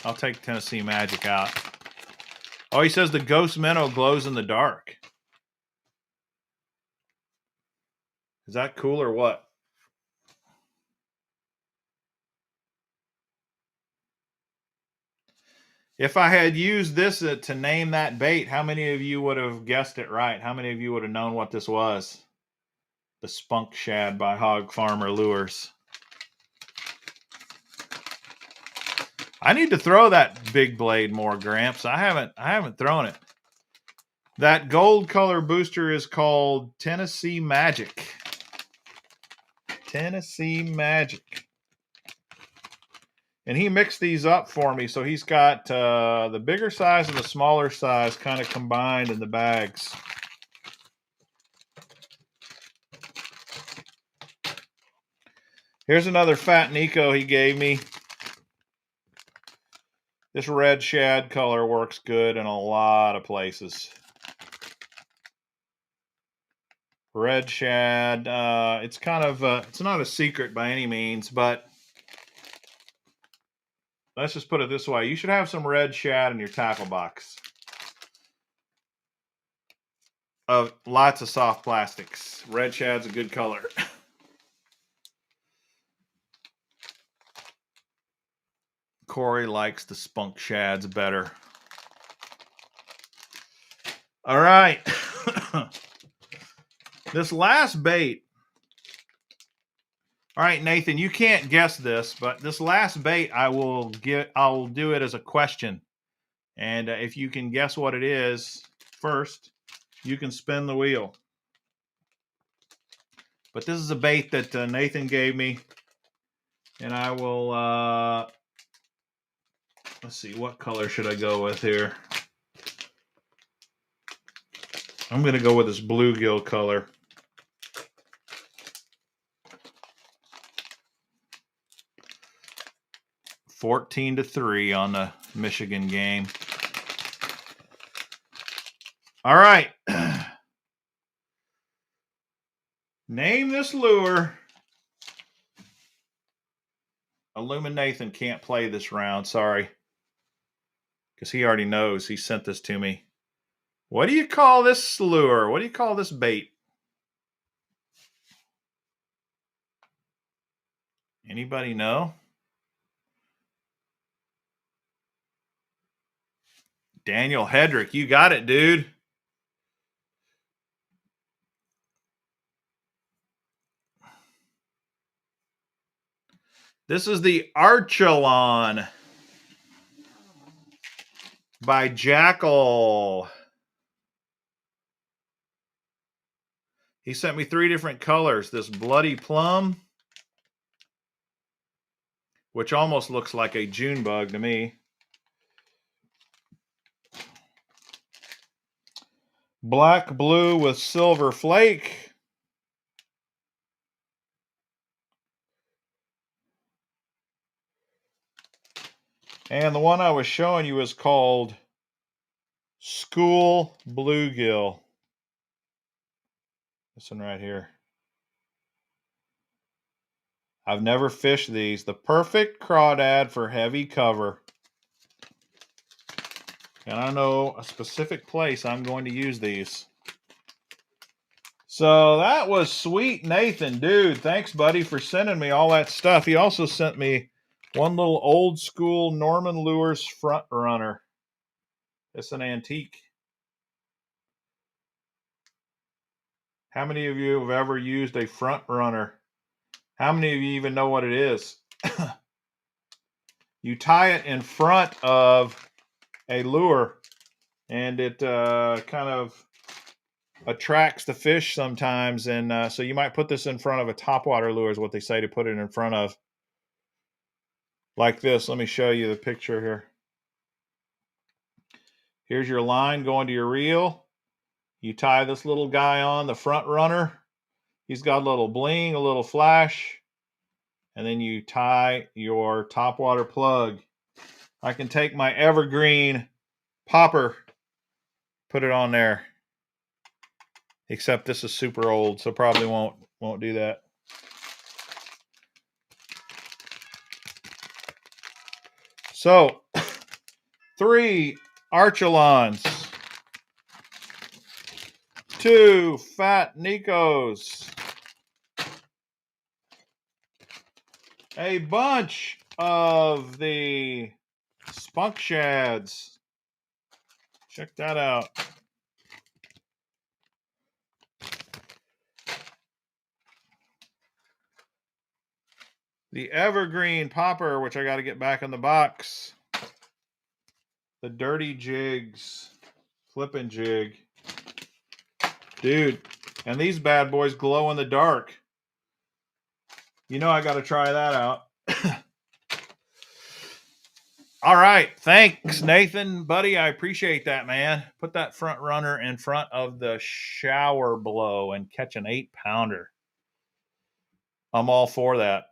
I'll take Tennessee Magic out. Oh, he says the Ghost Minnow glows in the dark. Is that cool or what? If I had used this to name that bait, how many of you would have guessed it right? How many of you would have known what this was? The Spunk Shad by Hog Farmer Lures. I need to throw that big blade more, Gramps. I haven't thrown it. That gold color booster is called Tennessee Magic. Tennessee Magic. And he mixed these up for me, so he's got the bigger size and the smaller size kind of combined in the bags. Here's another Fat Nico he gave me. This red shad color works good in a lot of places. Red shad, it's kind of, it's not a secret by any means, but let's just put it this way. You should have some red shad in your tackle box. Of lots of soft plastics. Red shad's a good color. Corey likes the Spunk Shads better. All right. This last bait. All right, Nathan, you can't guess this, but this last bait I'll do it as a question. And if you can guess what it is first, you can spin the wheel. But this is a bait that Nathan gave me. And I will, let's see, what color should I go with here? I'm going to go with this bluegill color. (14-3) on the Michigan game. All right. Name this lure. Illumin Nathan can't play this round, sorry. Because he already knows. He sent this to me. What do you call this lure? What do you call this bait? Anybody know? Daniel Hedrick, you got it, dude. This is the Archelon by Jackal. He sent me 3 different colors. This bloody plum, which almost looks like a June bug to me. Black blue with silver flake. And the one I was showing you is called School Bluegill. This one right here. I've never fished these. The perfect crawdad for heavy cover. And I know a specific place I'm going to use these. So that was sweet, Nathan. Dude, thanks, buddy, for sending me all that stuff. He also sent me one little old school Norman Lures front runner. It's an antique. How many of you have ever used a front runner? How many of you even know what it is? You tie it in front of a lure, and it kind of attracts the fish sometimes. And so you might put this in front of a topwater lure is what they say to put it in front of. Like this. Let me show you the picture here. Here's your line going to your reel. You tie this little guy on, the front runner. He's got a little bling, a little flash. And then you tie your topwater plug. I can take my evergreen popper, put it on there. Except this is super old, so probably won't do that. So 3 Archelons, 2 Fat Nikos, a bunch of the Spunk Shads. Check that out. The Evergreen Popper, which I got to get back in the box. The Dirty Jigs, Flippin' Jig. Dude, and these bad boys glow in the dark. You know I got to try that out. All right. Thanks, Nathan. Buddy, I appreciate that, man. Put that front runner in front of the shower blow and catch an 8-pounder. I'm all for that.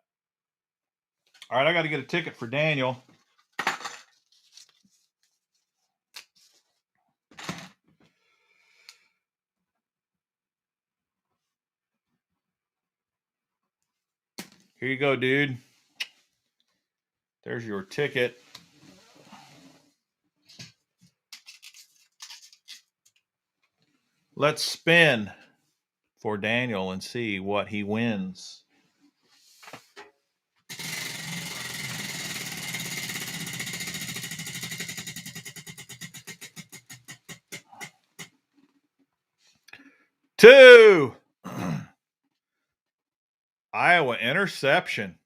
All right, I got to get a ticket for Daniel. Here you go, dude. There's your ticket. Let's spin for Daniel and see what he wins. Two. Iowa interception.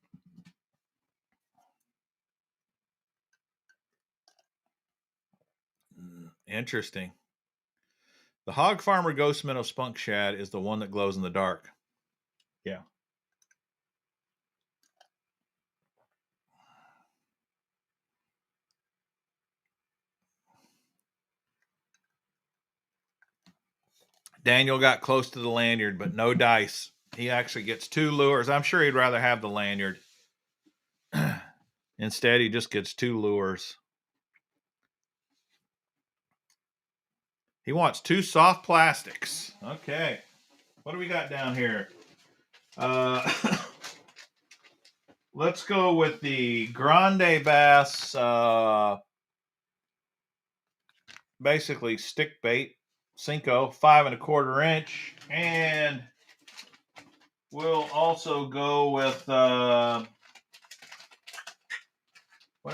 Interesting. The Hog Farmer Ghost Minnow Spunk Shad is the one that glows in the dark. Yeah. Daniel got close to the lanyard, but no dice. He actually gets 2 lures. I'm sure he'd rather have the lanyard. Instead, he just gets 2 lures. He wants 2 soft plastics. Okay. What do we got down here? Let's go with the Grande Bass, basically stick bait, Cinco, 5 1/4 inch. And we'll also go with, what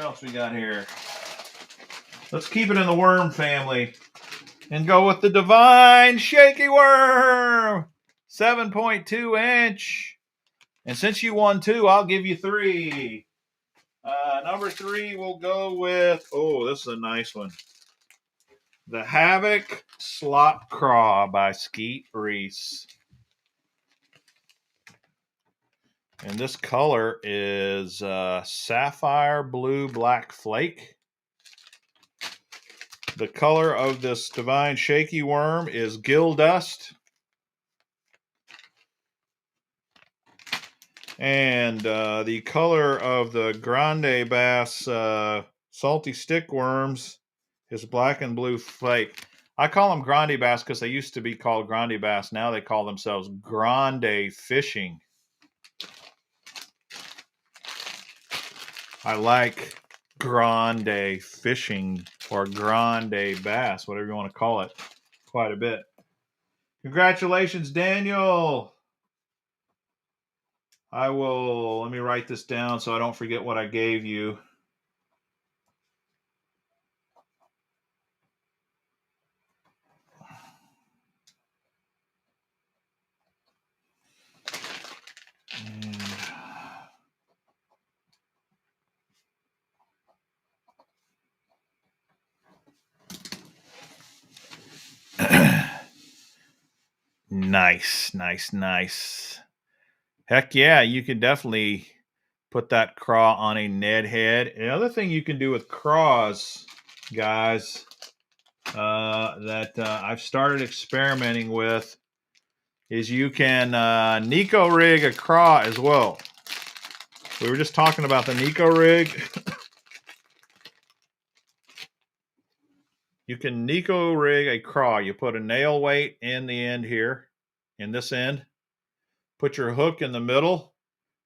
else we got here? Let's keep it in the worm family and go with the Divine Shaky Worm, 7.2 inch. And since you won 2, I'll give you 3. Number 3, we'll go with, oh, this is a nice one. The Havoc Slop Craw by Skeet Reese. And this color is Sapphire Blue Black Flake. The color of this Divine Shaky Worm is Gill Dust. And the color of the Grande Bass Salty Stick Worms is Black and Blue Flake. I call them Grande Bass because they used to be called Grande Bass. Now they call themselves Grande Fishing. I like Grande Fishing or Grande Bass, whatever you want to call it, quite a bit. Congratulations, Daniel. Let me write this down so I don't forget what I gave you. Nice. Heck yeah, you can definitely put that craw on a Ned head. The other thing you can do with craws, guys, that I've started experimenting with is you can Nico rig a craw as well. We were just talking about the Nico rig. You can Nico rig a craw. You put a nail weight in the end here, in this end. Put your hook in the middle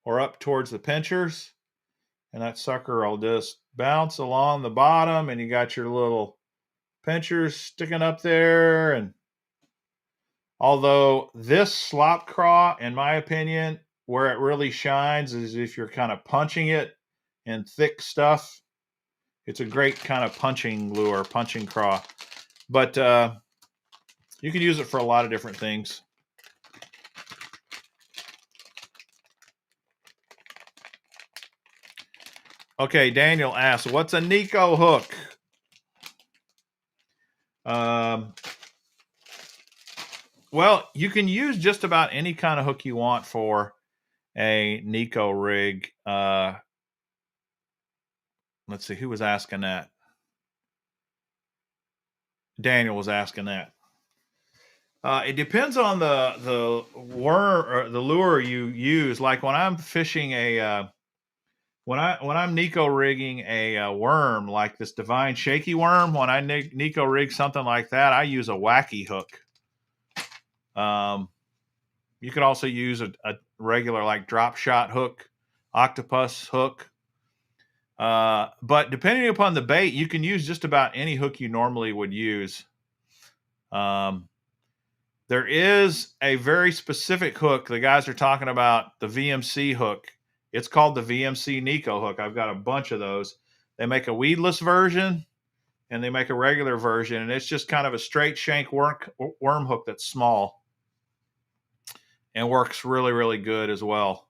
or up towards the pinchers. and that sucker will just bounce along the bottom, and you got your little pinchers sticking up there. And although this slop craw, in my opinion, where it really shines is if you're kind of punching it in thick stuff. It's a great kind of punching lure, punching craw. But you can use it for a lot of different things. Okay, Daniel asks, what's a Niko hook? Well, you can use just about any kind of hook you want for a Nico rig. Let's see, who was asking that? Daniel was asking that. It depends on the worm or the lure you use. Like when I'm fishing a when I'm Nico rigging a worm like this divine shaky worm, when I Nico rig something like that, I use a wacky hook. You could also use a regular like drop shot hook, octopus hook. But depending upon the bait, you can use just about any hook you normally would use. There is a very specific hook. The guys are talking about the VMC hook. It's called the Vmc Niko Hook. I've got a bunch of those. They make a weedless version and they make a regular version. And it's just kind of a straight shank worm hook that's small and works really, really good as well.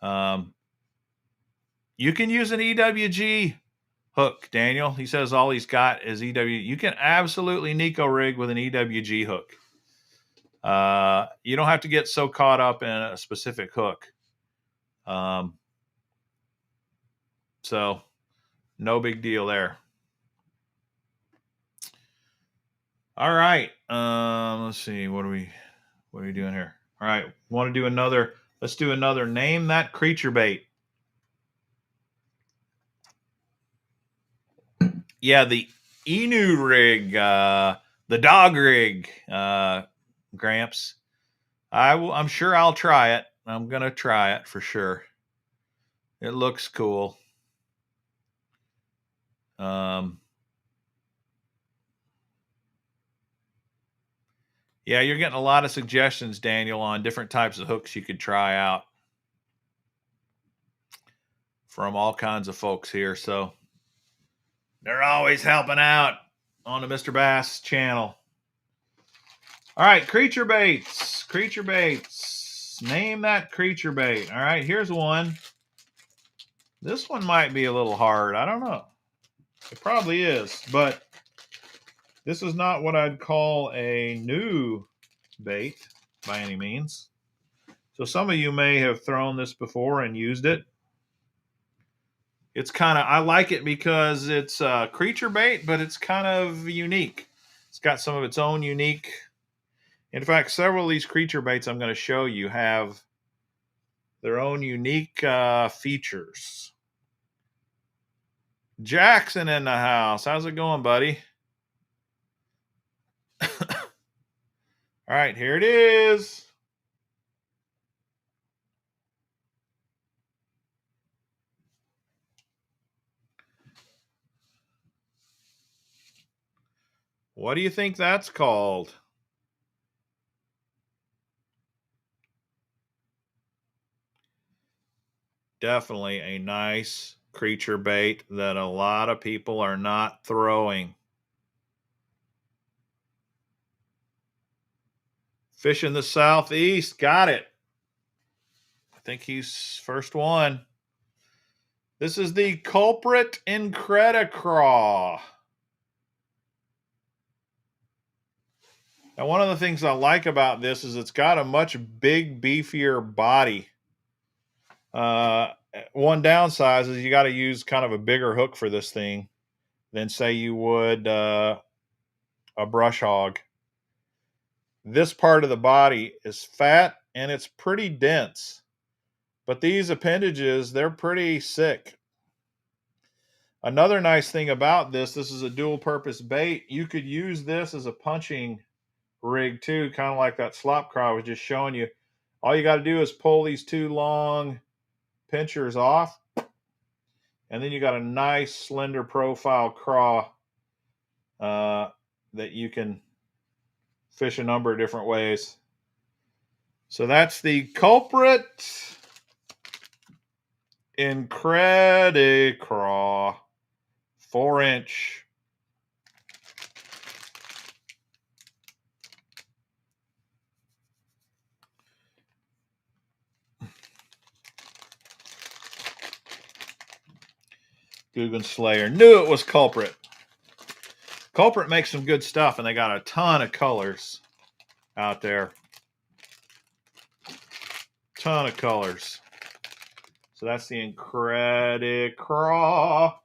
You can use an EWG hook, Daniel. He says all he's got is EWG. You can absolutely Nico rig with an EWG hook. You don't have to get so caught up in a specific hook. So no big deal there. All right. Let's see. What are we doing here? All right. Want to do another? Let's do another name that creature bait. Yeah, the Inu rig, the dog rig, Gramps. I'm sure I'll try it. I'm gonna try it for sure. It looks cool. Yeah, you're getting a lot of suggestions, Daniel, on different types of hooks you could try out from all kinds of folks here. So they're always helping out on the Mr. Bass channel. All right, creature baits. Creature baits. Name that creature bait. All right, here's one. This one might be a little hard. I don't know. It probably is, but this is not what I'd call a new bait by any means. So some of you may have thrown this before and used it. It's kind of, I like it because it's a creature bait, but it's kind of unique. It's got some of its own unique. In fact, several of these creature baits I'm going to show you have their own unique features. Jackson in the house. How's it going, buddy? All right, here it is. What do you think that's called? Definitely a nice creature bait that a lot of people are not throwing. Fish in the southeast. Got it. I think he's first one. This is the Culprit Incredicraw. Now, one of the things I like about this is it's got a much big, beefier body. One downside is you got to use kind of a bigger hook for this thing than, say, you would a brush hog. This part of the body is fat and it's pretty dense. But these appendages, they're pretty sick. Another nice thing about this is a dual purpose bait. You could use this as a punching rig too, kind of like that slop craw I was just showing you. All you got to do is pull these two long pinchers off And then you got a nice slender profile craw that you can fish a number of different ways. So that's the culprit Incredi-Craw 4-inch. Googan Slayer. Knew it was Culprit. Culprit makes some good stuff, and they got a ton of colors out there. Ton of colors. So that's the Incredi-Craw.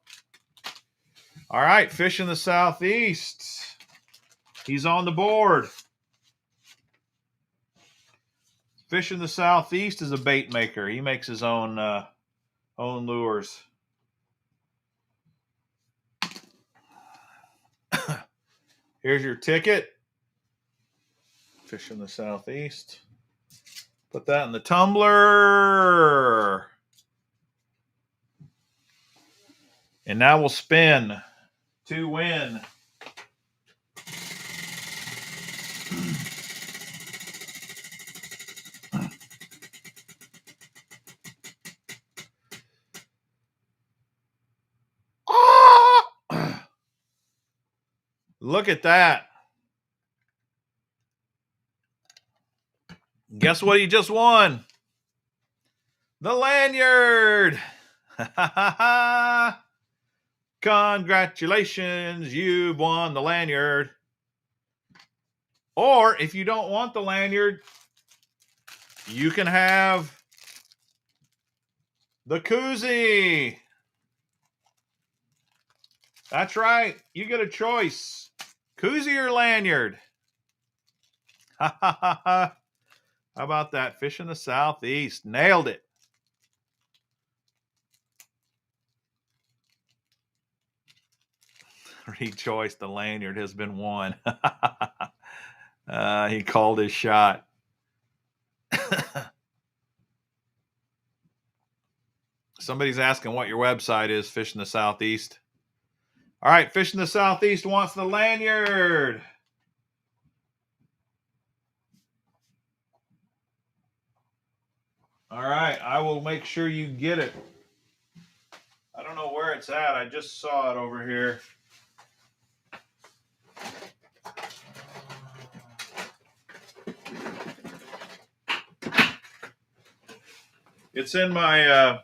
All right, Fish in the Southeast. He's on the board. Fish in the Southeast is a bait maker. He makes his own lures. Here's your ticket. Fish in the Southeast. Put that in the tumbler. And now we'll spin to win. Look at that. Guess what he just won? The lanyard. Congratulations, you've won the lanyard. Or if you don't want the lanyard, you can have the koozie. That's right. You get a choice. Koozie or lanyard. How about that? Fish in the Southeast. Nailed it. Rejoice, the lanyard has been won. He called his shot. Somebody's asking what your website is, Fish in the Southeast. All right, Fish in the Southeast wants the lanyard. All right, I will make sure you get it. I don't know where it's at. I just saw it over here. It's in my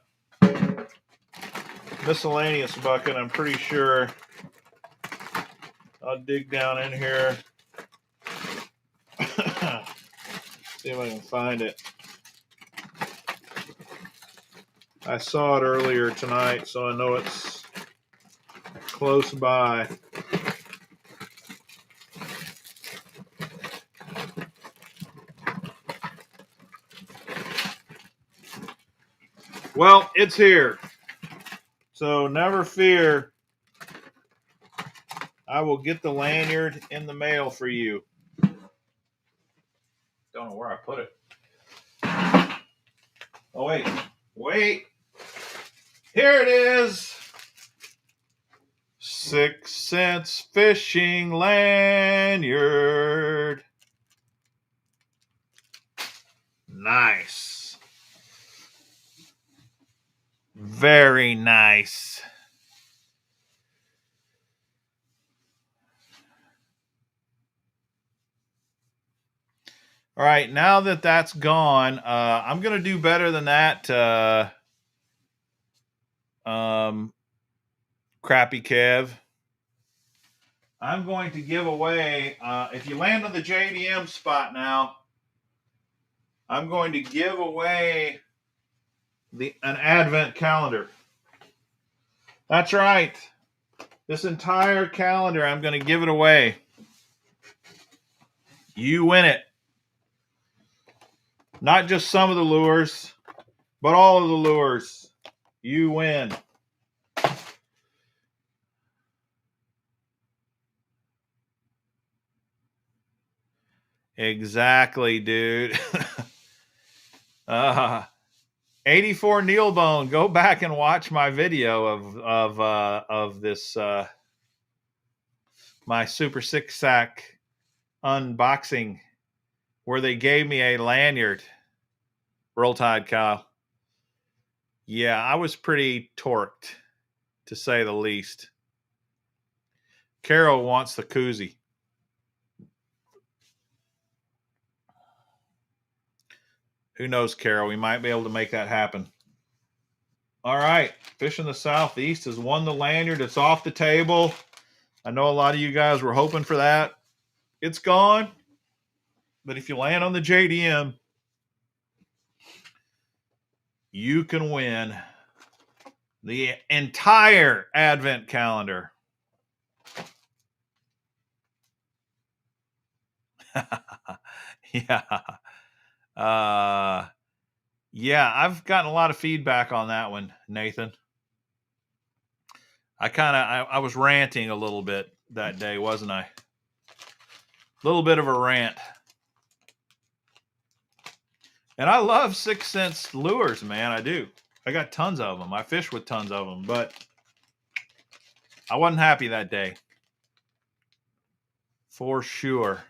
miscellaneous bucket, I'm pretty sure. I'll dig down in here. See if I can find it. I saw it earlier tonight, so I know it's close by. Well, it's here. So never fear. I will get the lanyard in the mail for you. Don't know where I put it. Oh, wait. Wait. Here it is. 6 cents fishing lanyard. Nice. Very nice. All right, now that that's gone, I'm going to do better than that. Crappy Kev. I'm going to give away, if you land on the JDM spot now, I'm going to give away an advent calendar. That's right. This entire calendar, I'm going to give it away. You win it. Not just some of the lures, but all of the lures. You win. Exactly, dude. 84 Neilbone. Go back and watch my video of this my Super 6-sack unboxing where they gave me a lanyard. Roll Tide, Kyle. Yeah, I was pretty torqued, to say the least. Carol wants the koozie. Who knows, Carol? We might be able to make that happen. All right. Fish in the Southeast has won the lanyard. It's off the table. I know a lot of you guys were hoping for that. It's gone. But if you land on the JDM, you can win the entire advent calendar. Yeah. Yeah, I've gotten a lot of feedback on that one, Nathan. I was ranting a little bit that day, wasn't I? A little bit of a rant. And I love 6 Sense lures, man. I do. I got tons of them. I fish with tons of them, but I wasn't happy that day. For sure.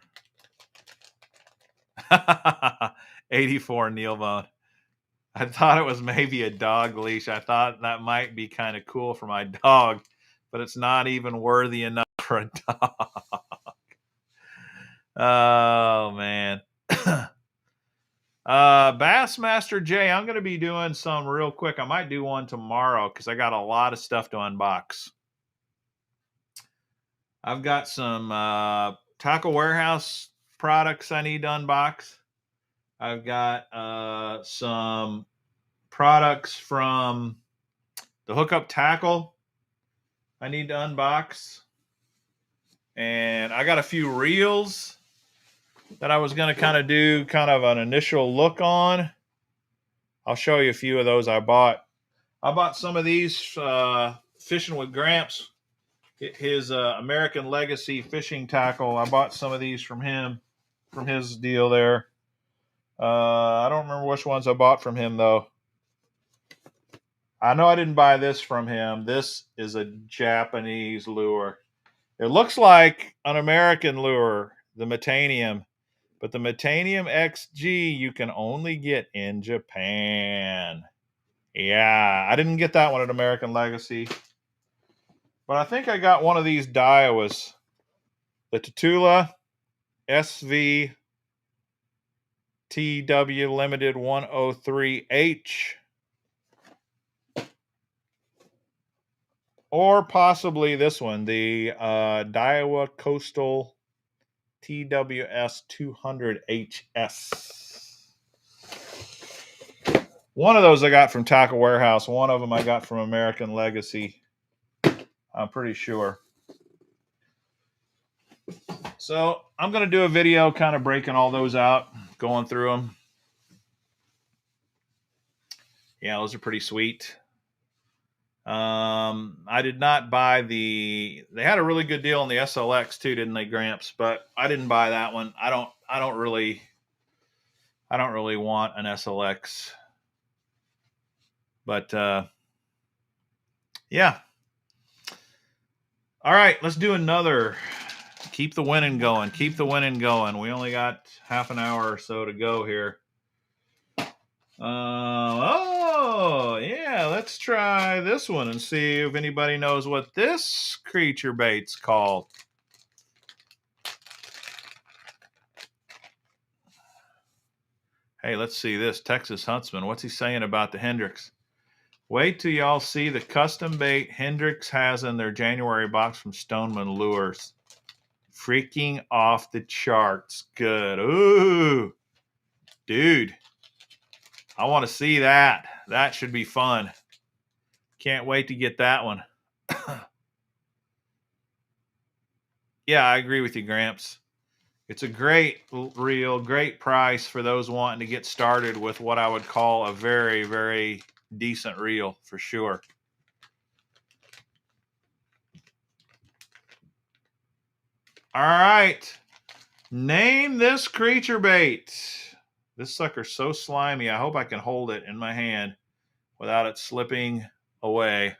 84 Neilbone. I thought it was maybe a dog leash. I thought that might be kind of cool for my dog, but it's not even worthy enough for a dog. Oh, man. Bassmaster J, I'm going to be doing some real quick. I might do one tomorrow because I got a lot of stuff to unbox. I've got some Tackle Warehouse products I need to unbox. I've got some products from the Hookup Tackle I need to unbox. And I got a few reels that I was going to kind of do kind of an initial look on. I'll show you a few of those I bought. I bought some of these Fishing with Gramps, his American Legacy fishing tackle. I bought some of these from him, from his deal there. I don't remember which ones I bought from him, though. I know I didn't buy this from him. This is a Japanese lure. It looks like an American lure, the Metanium. But the Metanium XG you can only get in Japan. Yeah, I didn't get that one at American Legacy. But I think I got one of these Daiwas. The Tatula SV TW Limited 103H. Or possibly this one, the Daiwa Coastal TWS 200HS. One of those I got from Tackle Warehouse. One of them I got from American Legacy. I'm pretty sure. So I'm going to do a video kind of breaking all those out, going through them. Yeah, those are pretty sweet. I did not buy they had a really good deal on the SLX too, didn't they, Gramps? But I didn't buy that one. I don't really want an SLX. But yeah. All right, let's do another. Keep the winning going. Keep the winning going. We only got half an hour or so to go here. Oh, yeah, let's try this one and see if anybody knows what this creature bait's called. Hey, let's see this. Texas Huntsman. What's he saying about the Hendrix? Wait till y'all see the custom bait Hendrix has in their January box from Stoneman Lures. Freaking off the charts. Good. Ooh, dude. I want to see that. That should be fun. Can't wait to get that one. Yeah, I agree with you, Gramps. It's a great reel, great price for those wanting to get started with what I would call a very, very decent reel for sure. All right. Name this creature bait. This sucker's so slimy. I hope I can hold it in my hand. without it slipping away.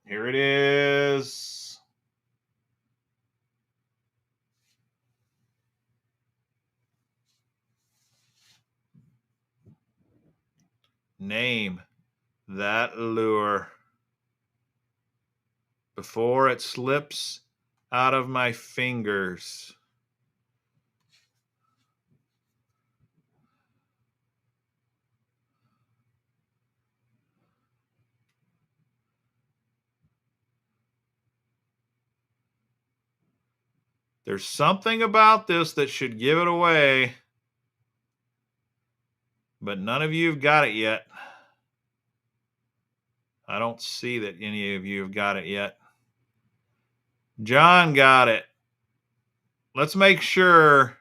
Here it is. Name that lure before it slips out of my fingers. There's something about this that should give it away, but none of you have got it yet. I don't see that any of you have got it yet. John got it. Let's make sure,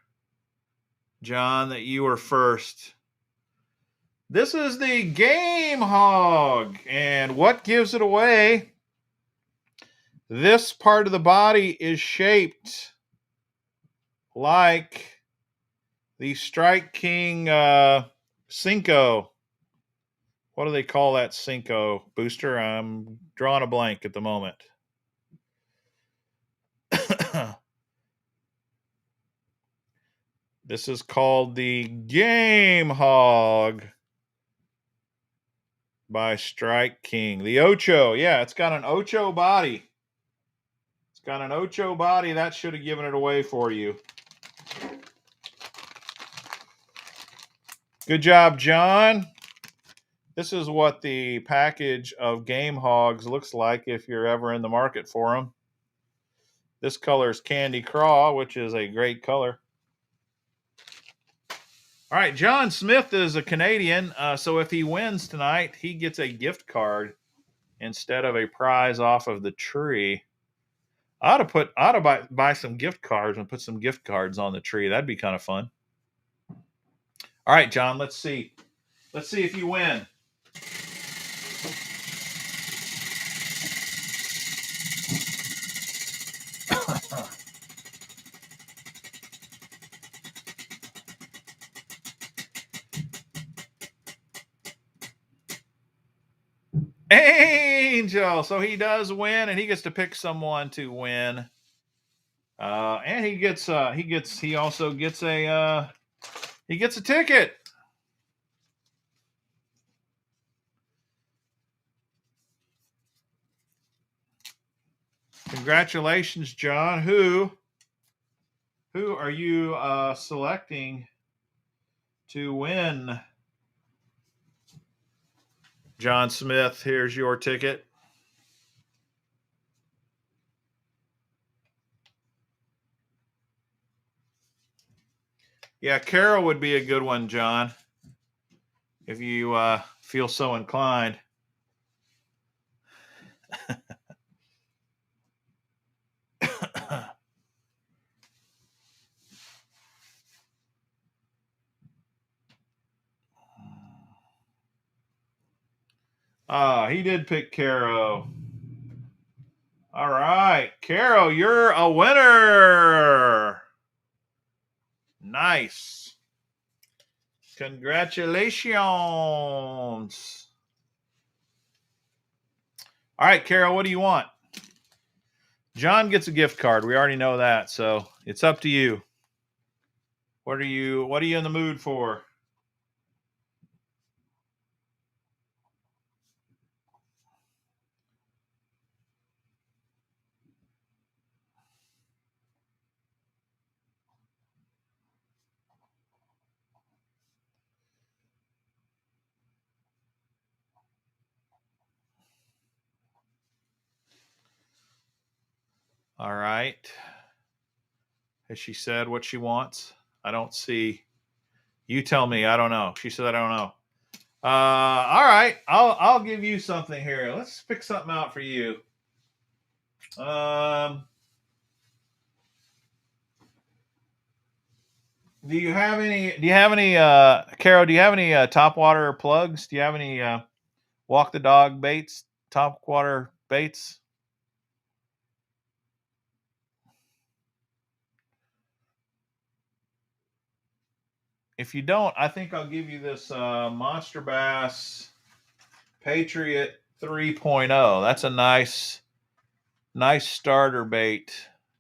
John, that you were first. This is the Game Hog. And what gives it away? This part of the body is shaped like the Strike King Cinco. What do they call that Cinco booster? I'm drawing a blank at the moment. This is called the Game Hog by Strike King. The Ocho. Yeah, it's got an Ocho body. It's got an Ocho body. That should have given it away for you. Good job, John. This is what the package of Game Hogs looks like if you're ever in the market for them. This color is Candy Craw, which is a great color. All right, John Smith is a Canadian, so if he wins tonight, he gets a gift card instead of a prize off of the tree. I ought to buy some gift cards and put some gift cards on the tree. That'd be kind of fun. All right, John, let's see. Let's see if you win. Angel. So he does win, and he gets to pick someone to win. And he also gets a ticket. Congratulations, John. Who are you selecting to win? John Smith, here's your ticket. Yeah, Carol would be a good one, John, if you feel so inclined. He did pick Caro. All right, Caro, you're a winner. Nice. Congratulations. All right, Caro, what do you want? John gets a gift card. We already know that, so it's up to you. What are you in the mood for? All right. Has she said what she wants? I don't see. You tell me. I don't know. She said I don't know. All right. I'll give you something here. Let's pick something out for you. Do you have any Caro, do you have any top water plugs? Do you have any walk the dog baits, top water baits? if you don't, I think I'll give you this Monster Bass Patriot 3.0. That's a nice starter bait.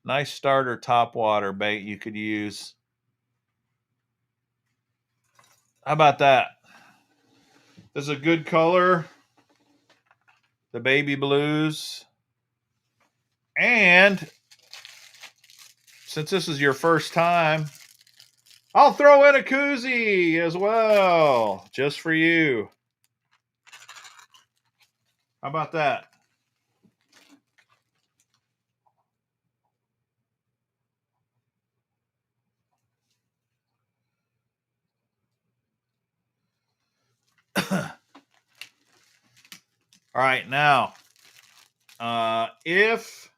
Nice starter topwater bait you could use. How about that? This is a good color. The baby blues. And since this is your first time, I'll throw in a koozie as well, just for you. How about that? All right, now, if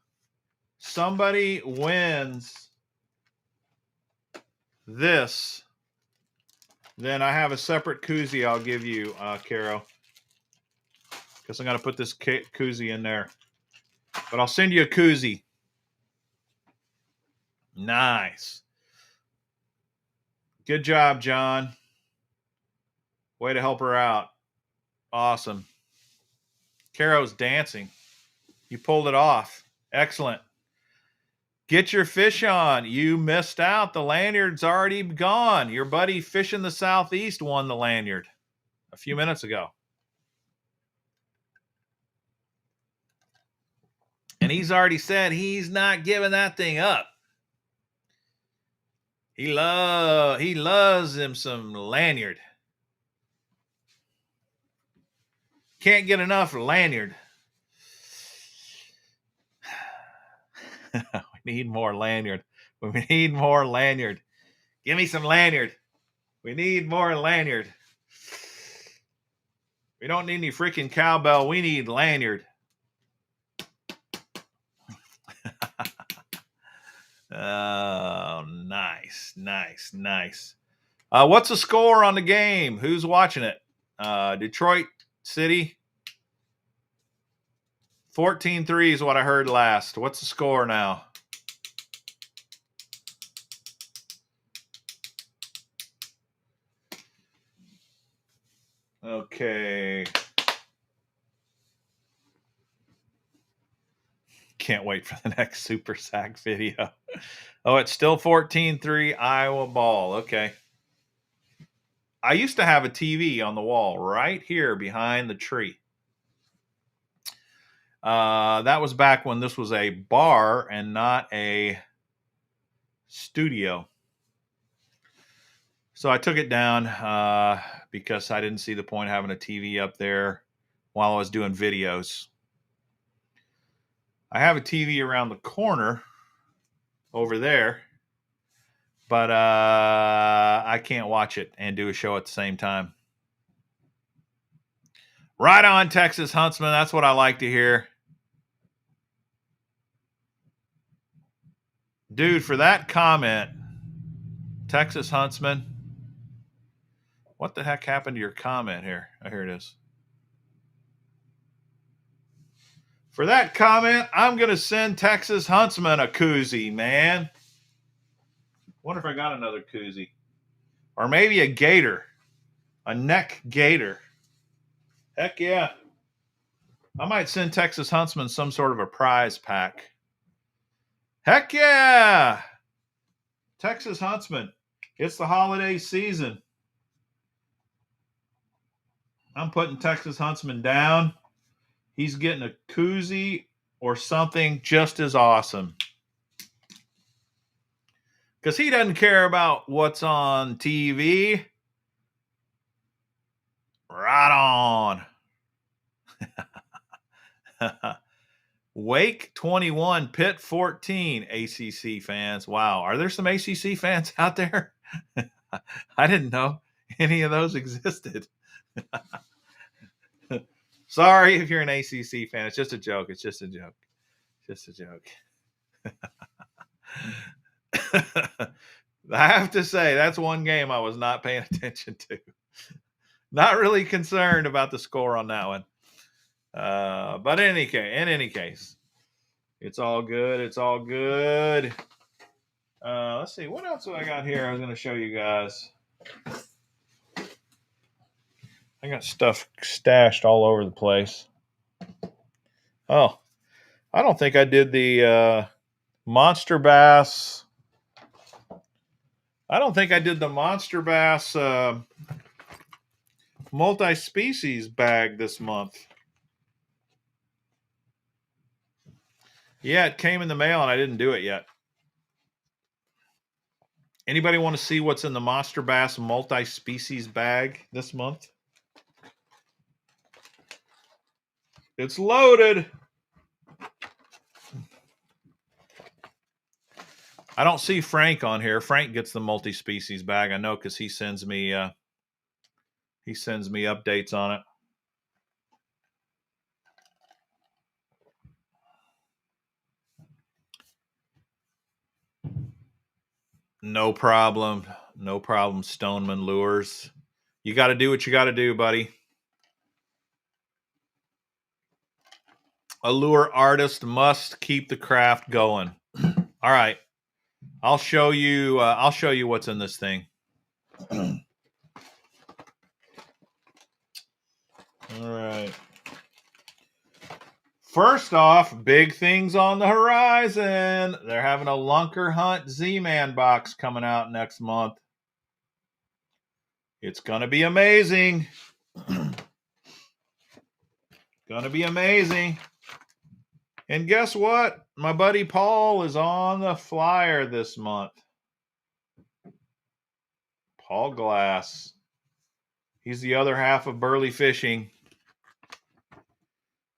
somebody wins this, then I have a separate koozie I'll give you, Caro. Because I'm going to put this koozie in there. But I'll send you a koozie. Nice. Good job, John. Way to help her out. Awesome. Caro's dancing. You pulled it off. Excellent. Get your fish on. You missed out. The lanyard's already gone. Your buddy Fishing the Southeast won the lanyard a few minutes ago. And he's already said he's not giving that thing up. He loves him some lanyard. Can't get enough lanyard. We need more lanyard. We need more lanyard. Give me some lanyard. We need more lanyard. We don't need any freaking cowbell. We need lanyard. Oh, nice, nice, nice. What's the score on the game? Who's watching it? Detroit City. 14-3 is what I heard last. What's the score now? Okay. Can't wait for the next Super Sack video. Oh, it's still 14-3 Iowa ball. Okay. I used to have a TV on the wall right here behind the tree. That was back when this was a bar and not a studio. So I took it down because I didn't see the point of having a TV up there while I was doing videos. I have a TV around the corner over there, but I can't watch it and do a show at the same time. Right on, Texas Huntsman. That's what I like to hear. Dude, for that comment, Texas Huntsman, what the heck happened to your comment here? Oh, here it is. For that comment, I'm going to send Texas Huntsman a koozie, man. Wonder if I got another koozie. Or maybe a gator. A neck gator. Heck yeah. I might send Texas Huntsman some sort of a prize pack. Heck yeah. Texas Huntsman. It's the holiday season. I'm putting Texas Huntsman down. He's getting a koozie or something just as awesome. Because he doesn't care about what's on TV. Right on. Wake 21, Pitt 14, ACC fans. Wow. Are there some ACC fans out there? I didn't know any of those existed. Sorry if you're an ACC fan. It's just a joke. It's just a joke. Just a joke. I have to say, that's one game I was not paying attention to. Not really concerned about the score on that one. But in any case, it's all good. It's all good. Let's see. What else do I got here I was going to show you guys? I got stuff stashed all over the place. Oh, I don't think I did the Monster Bass. I don't think I did the Monster Bass multi-species bag this month. Yeah, it came in the mail and I didn't do it yet. Anybody want to see what's in the Monster Bass multi-species bag this month? It's loaded. I don't see Frank on here. Frank gets the multi-species bag. I know because he sends me updates on it. No problem. No problem, Stoneman Lures. You got to do what you got to do, buddy. A lure artist must keep the craft going. All right. I'll show you what's in this thing. All right. First off, big things on the horizon. They're having a Lunker Hunt Z-Man box coming out next month. It's going to be amazing. Going to be amazing. And guess what? My buddy Paul is on the flyer this month. Paul Glass. He's the other half of Burley Fishing.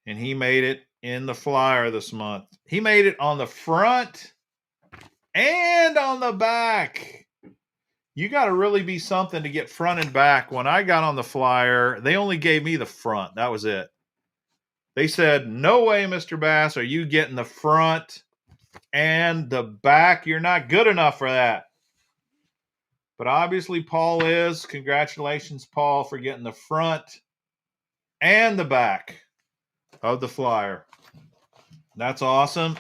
And he made it in the flyer this month. He made it on the front and on the back. You got to really be something to get front and back. When I got on the flyer, they only gave me the front. That was it. They said, no way, Mr. Bass, are you getting the front and the back? You're not good enough for that. But obviously Paul is. Congratulations, Paul, for getting the front and the back of the flyer. That's awesome.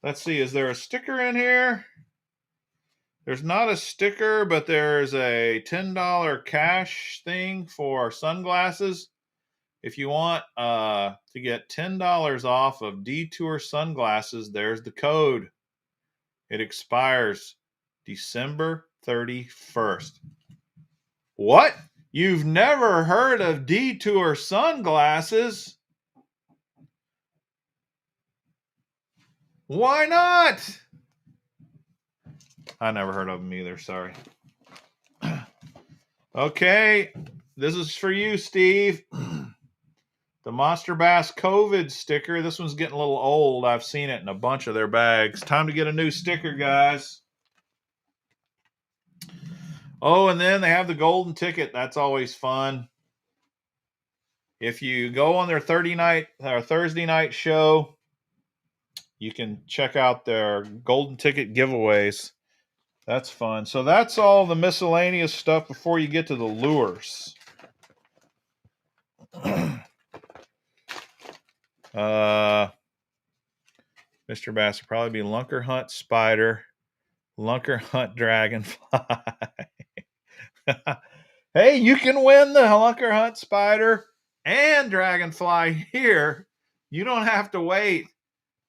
Let's see, is there a sticker in here? There's not a sticker, but there's a $10 cash thing for sunglasses. If you want to get $10 off of Detour sunglasses, there's the code. It expires December 31st. What? You've never heard of Detour sunglasses? Why not? I never heard of them either, sorry. Okay, this is for you, Steve. The Monster Bass COVID sticker. This one's getting a little old. I've seen it in a bunch of their bags. Time to get a new sticker, guys. Oh, and then they have the golden ticket. That's always fun. If you go on their Thursday night show, you can check out their golden ticket giveaways. That's fun. So that's all the miscellaneous stuff before you get to the lures. Mr. Bass will probably be Lunker Hunt Spider, Lunker Hunt Dragonfly. Hey, you can win the Lunker Hunt Spider and Dragonfly here. You don't have to wait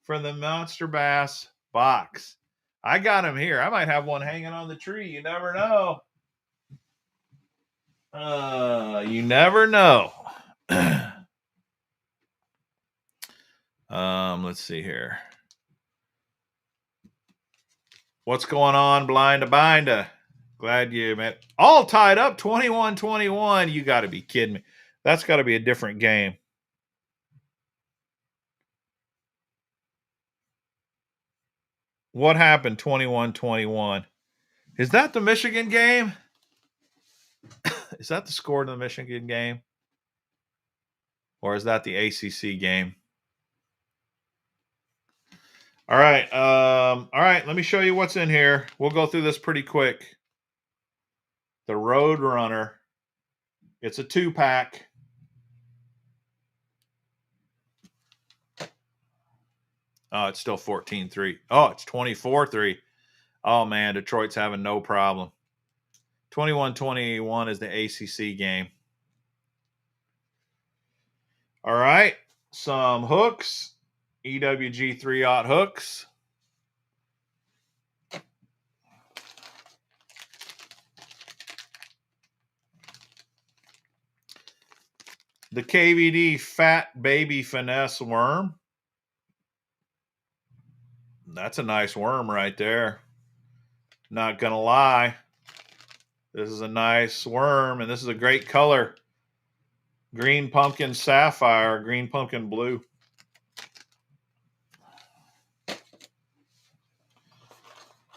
for the Monster Bass box. I got him here. I might have one hanging on the tree. You never know. You never know. Let's see here. What's going on, Blinda Binda? Glad you met. All tied up, 21-21. You got to be kidding me. That's got to be a different game. What happened, 21-21? Is that the Michigan game? Is that the score in the Michigan game? Or is that the ACC game? All right. All right. Let me show you what's in here. We'll go through this pretty quick. The Road Runner. It's a 2-pack. Oh, it's still 14-3. Oh, it's 24-3. Oh, man. Detroit's having no problem. 21-21 is the ACC game. All right, some hooks, EWG 3/0 hooks. The KVD Fat Baby Finesse worm. That's a nice worm right there. Not gonna lie. This is a nice worm, and this is a great color. Green pumpkin sapphire, green pumpkin blue.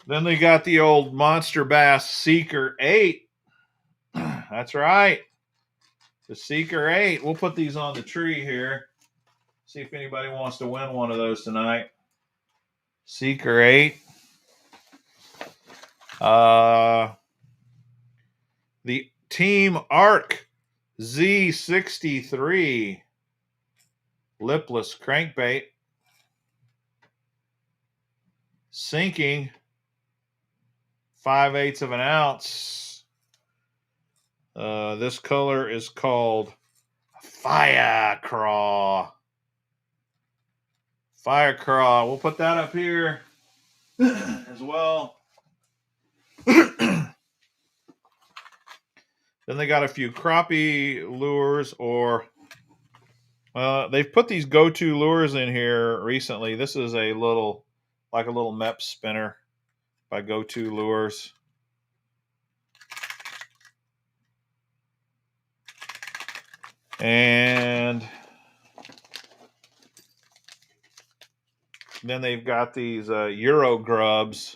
Then they got the old Monster Bass Seeker 8. That's right. The Seeker 8. We'll put these on the tree here. See if anybody wants to win one of those tonight. Seeker 8. The Team Arc Z63 Lipless Crankbait. Sinking 5/8 of an ounce. This color is called Fire Craw. Fire Craw. We'll put that up here as well. Then they got a few crappie lures, or they've put these go-to lures in here recently. This is a little, like a little MEP spinner by Go-To Lures. And then they've got these Euro grubs.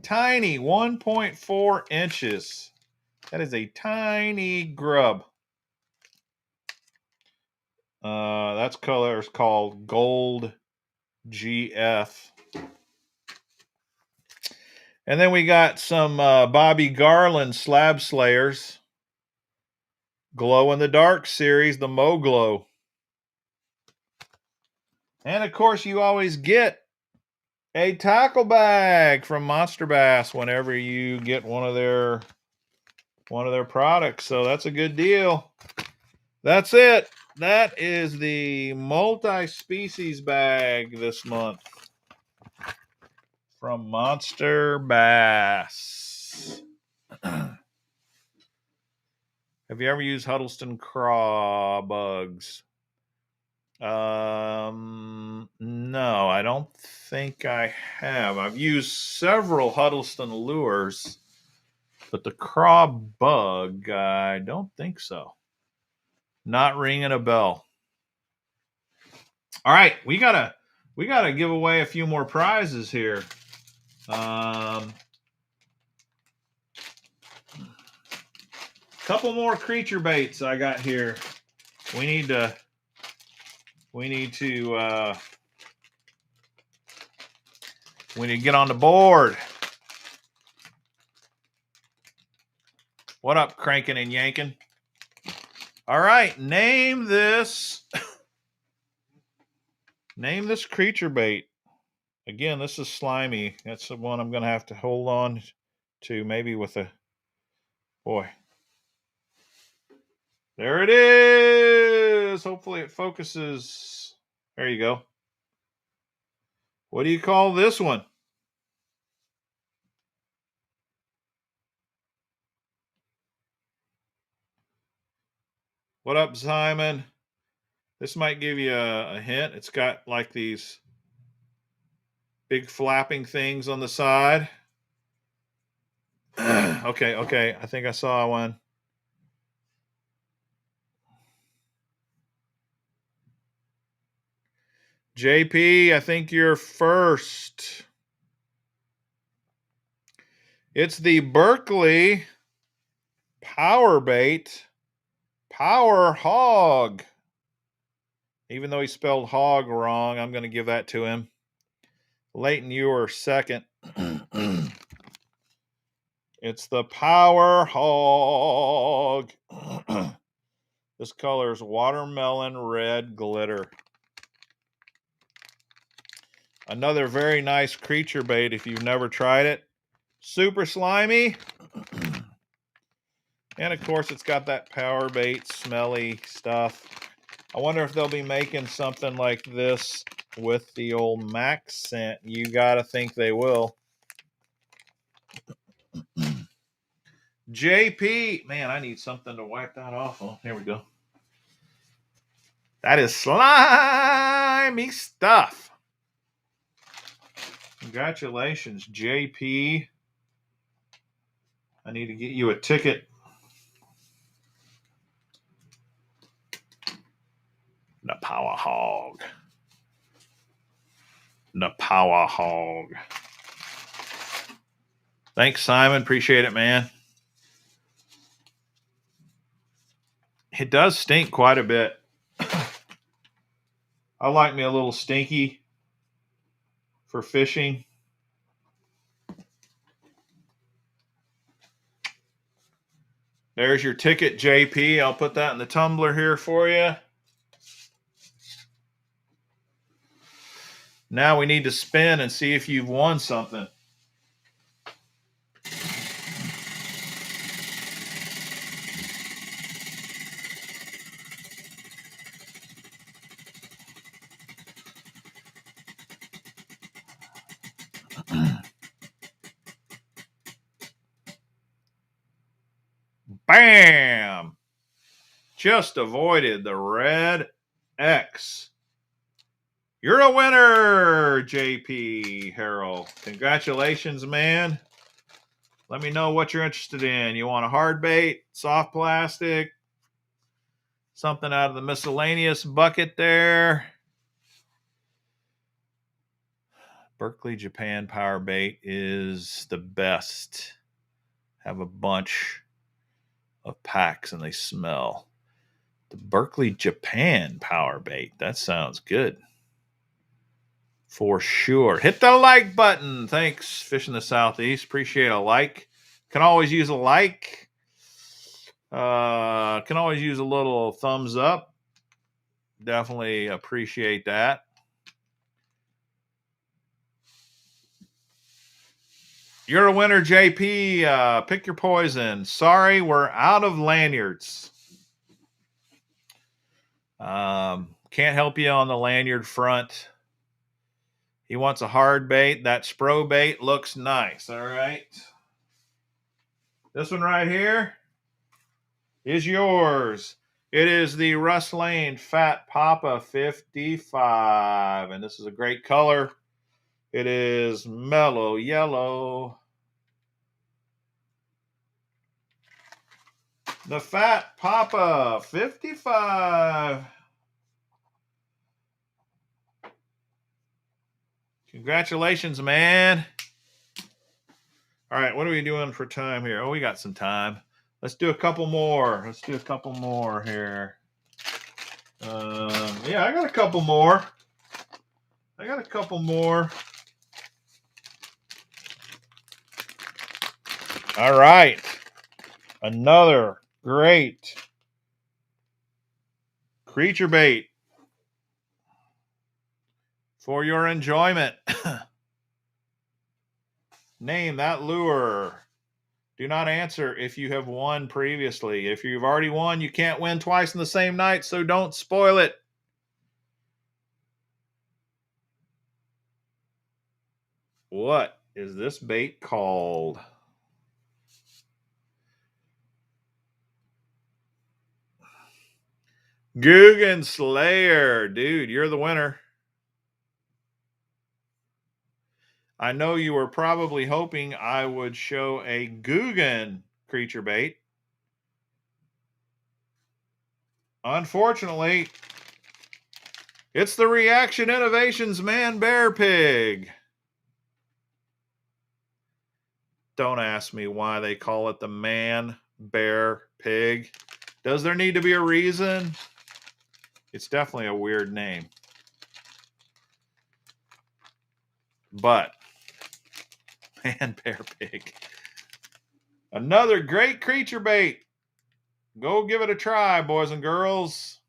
Tiny, 1.4 inches. That is a tiny grub. That's color is called Gold GF. And then we got some Bobby Garland Slab Slayers. Glow in the Dark series, the Mo Glow. And of course, you always get a tackle bag from Monster Bass whenever you get one of their products. So that's a good deal. That's it. That is the multi-species bag this month from Monster Bass. Have you ever used Huddleston craw bugs? No, I don't think I have. I've used several Huddleston lures, but the craw bug, I don't think so. Not ringing a bell. All right, we gotta give away a few more prizes here. Couple more creature baits I got here. We need to get on the board. What up, cranking and yanking? All right, name this creature bait. Again, this is slimy. That's the one I'm going to have to hold on to, maybe with a boy. There it is. Hopefully it focuses. There you go. What do you call this one? What up, Simon? This might give you a hint. It's got like these big flapping things on the side. Okay. I think I saw one. JP, I think you're first. It's the Berkeley Power Bait Power Hog. Even though he spelled hog wrong, I'm going to give that to him. Leighton, you are second. It's the Power Hog. This color is watermelon red glitter. Another very nice creature bait if you've never tried it. Super slimy. And of course, it's got that power bait, smelly stuff. I wonder if they'll be making something like this with the old Max scent. You gotta think they will. JP. Man, I need something to wipe that off on. Here we go. That is slimy stuff. Congratulations, JP. I need to get you a ticket. The Power Hog. The Power Hog. Thanks, Simon. Appreciate it, man. It does stink quite a bit. I like me a little stinky for fishing. There's your ticket, JP. I'll put that in the tumbler here for you. Now we need to spin and see if you've won something. Bam! Just avoided the red X. You're a winner, JP Harold. Congratulations, man. Let me know what you're interested in. You want a hard bait, soft plastic, something out of the miscellaneous bucket there. Berkeley Japan Power Bait is the best. Have a bunch of packs and they smell. The Berkeley Japan Power Bait. That sounds good. For sure. Hit the like button. Thanks, Fish in the Southeast. Appreciate a like. Can always use a like. Can always use a little thumbs up. Definitely appreciate that. You're a winner, JP. Pick your poison. Sorry, we're out of lanyards. Can't help you on the lanyard front. He wants a hard bait. That Spro bait looks nice. All right. This one right here is yours. It is the Russ Lane Fat Papa 55. And this is a great color. It is mellow yellow. The Fat Papa 55. Congratulations, man. All right, what are we doing for time here? Oh, we got some time. Let's do a couple more. Let's do a couple more here. Yeah, I got a couple more. All right. Another great creature bait for your enjoyment. Name that lure. Do not answer if you have won previously. If you've already won, you can't win twice in the same night, so don't spoil it. What is this bait called? Googan Slayer. Dude, you're the winner. I know you were probably hoping I would show a Googan creature bait. Unfortunately, it's the Reaction Innovations Man Bear Pig. Don't ask me why they call it the Man Bear Pig. Does there need to be a reason? It's definitely a weird name. But Man Bear Pig. Another great creature bait. Go give it a try, boys and girls.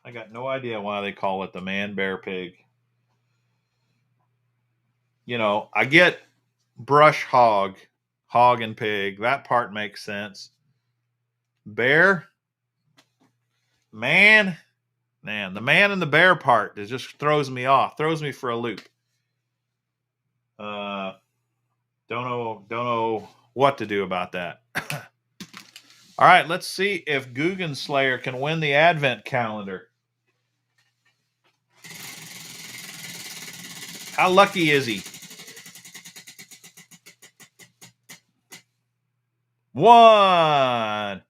I got no idea why they call it the Man Bear Pig. You know, I get brush hog. Hog and pig. That part makes sense. Bear. Man, the man and the bear part, it just throws me off. Throws me for a loop. Don't know what to do about that. All right, let's see if Googan Slayer can win the advent calendar. How lucky is he? One.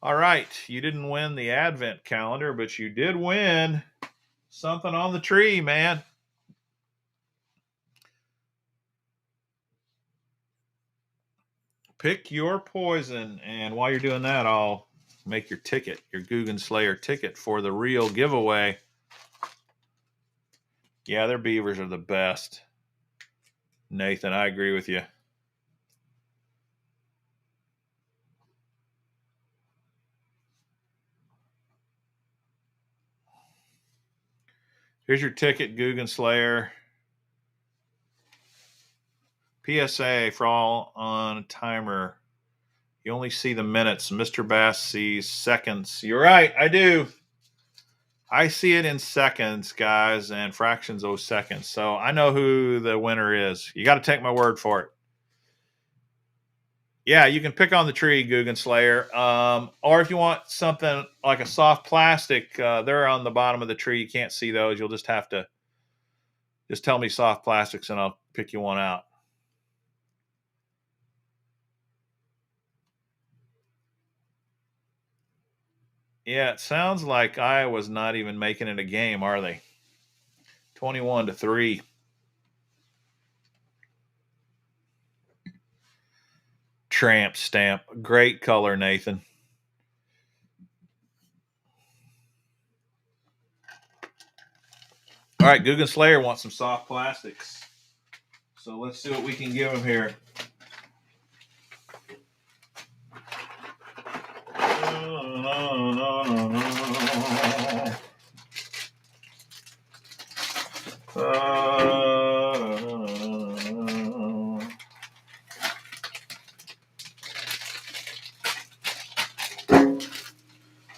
All right, you didn't win the advent calendar, but you did win something on the tree, man. Pick your poison, and while you're doing that, I'll make your ticket, your Googan Slayer ticket for the real giveaway. Yeah, their beavers are the best. Nathan, I agree with you. Here's your ticket, Googan Slayer. PSA for all on a timer. You only see the minutes. Mr. Bass sees seconds. You're right, I do. I see it in seconds, guys, and fractions of seconds. So I know who the winner is. You got to take my word for it. Yeah, you can pick on the tree, Googan Slayer. Or if you want something like a soft plastic, they're on the bottom of the tree. You can't see those. You'll just have to just tell me soft plastics and I'll pick you one out. Yeah, it sounds like Iowa's not even making it a game, are they? 21-3. Tramp stamp. Great color, Nathan. All right, Googan Slayer wants some soft plastics. So let's see what we can give him here.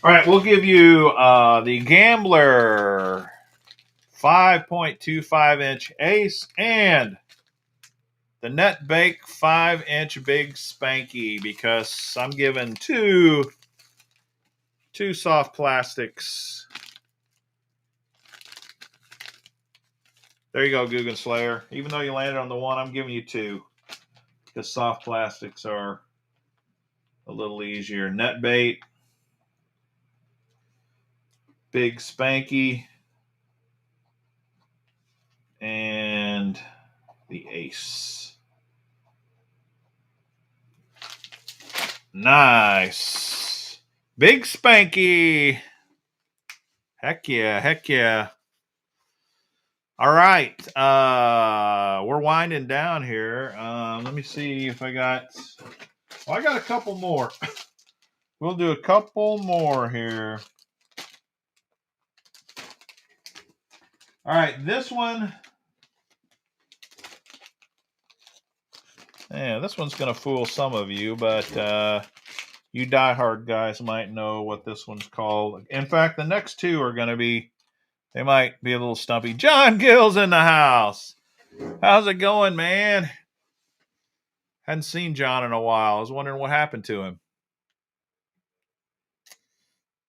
All right, we'll give you the Gambler 5.25-inch Ace and the Net Bake 5-inch Big Spanky because I'm giving two soft plastics. There you go, Googan Slayer. Even though you landed on the one, I'm giving you two because soft plastics are a little easier. Net Bait, Big Spanky, and the Ace. Nice. Big Spanky. Heck yeah, heck yeah. All right. We're winding down here. Let me see if I got a couple more. We'll do a couple more here. All right, this one. Yeah, this one's going to fool some of you, but you diehard guys might know what this one's called. In fact, the next two are going to be, they might be a little stumpy. John Gill's in the house. How's it going, man? Hadn't seen John in a while. I was wondering what happened to him.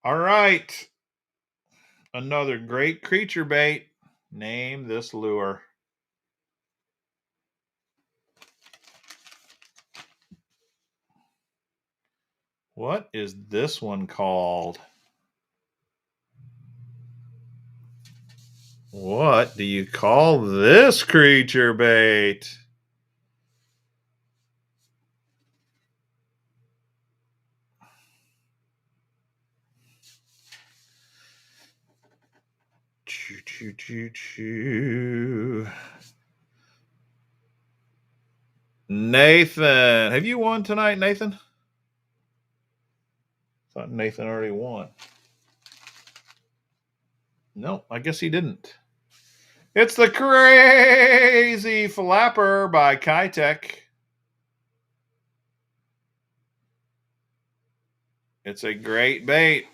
All right. Another great creature bait. Name this lure. What is this one called? What do you call this creature bait? Choo, choo, choo, choo. Nathan. Have you won tonight, Nathan? Thought Nathan already won. No, I guess he didn't. It's the crazy Easy Flapper by Kitech. It's a great bait.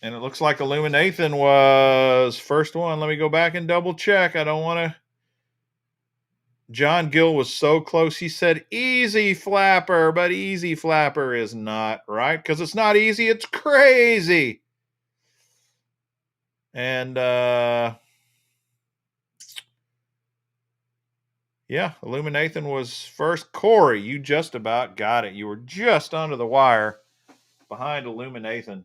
And it looks like Illuminathan was first one. Let me go back and double check. I don't want to. John Gill was so close. He said Easy Flapper, but Easy Flapper is not right because it's not easy. It's crazy. And yeah, Illuminathan was first. Corey, you just about got it. You were just under the wire behind Illuminathan.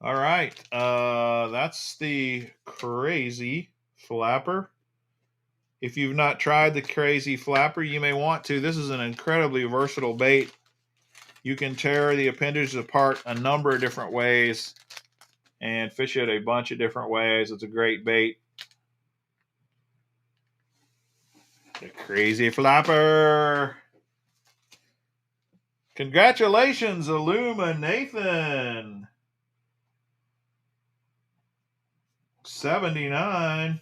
All right. That's the Crazy Flapper. If you've not tried the Crazy Flapper, you may want to. This is an incredibly versatile bait. You can tear the appendages apart a number of different ways and fish it a bunch of different ways. It's a great bait. The Crazy Flapper. Congratulations, Illuminathan. 79.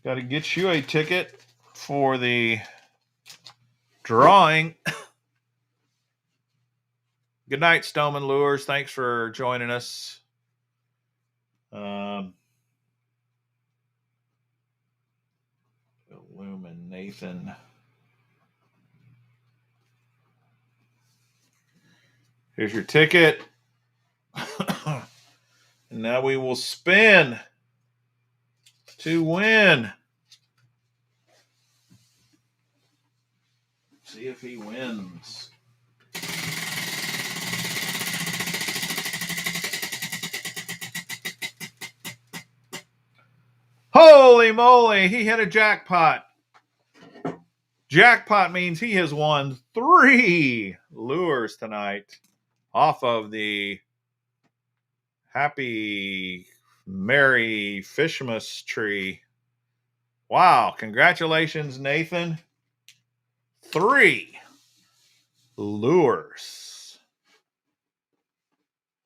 Got to get you a ticket for the drawing. Good night, Stoneman Lures. Thanks for joining us. Illuminathan. Here's your ticket. And now we will spin to win. See if he wins. Holy moly, he hit a jackpot. Jackpot means he has won 3 lures tonight off of the Happy Merry Fishmas tree. Wow, congratulations, Nathan. 3 lures.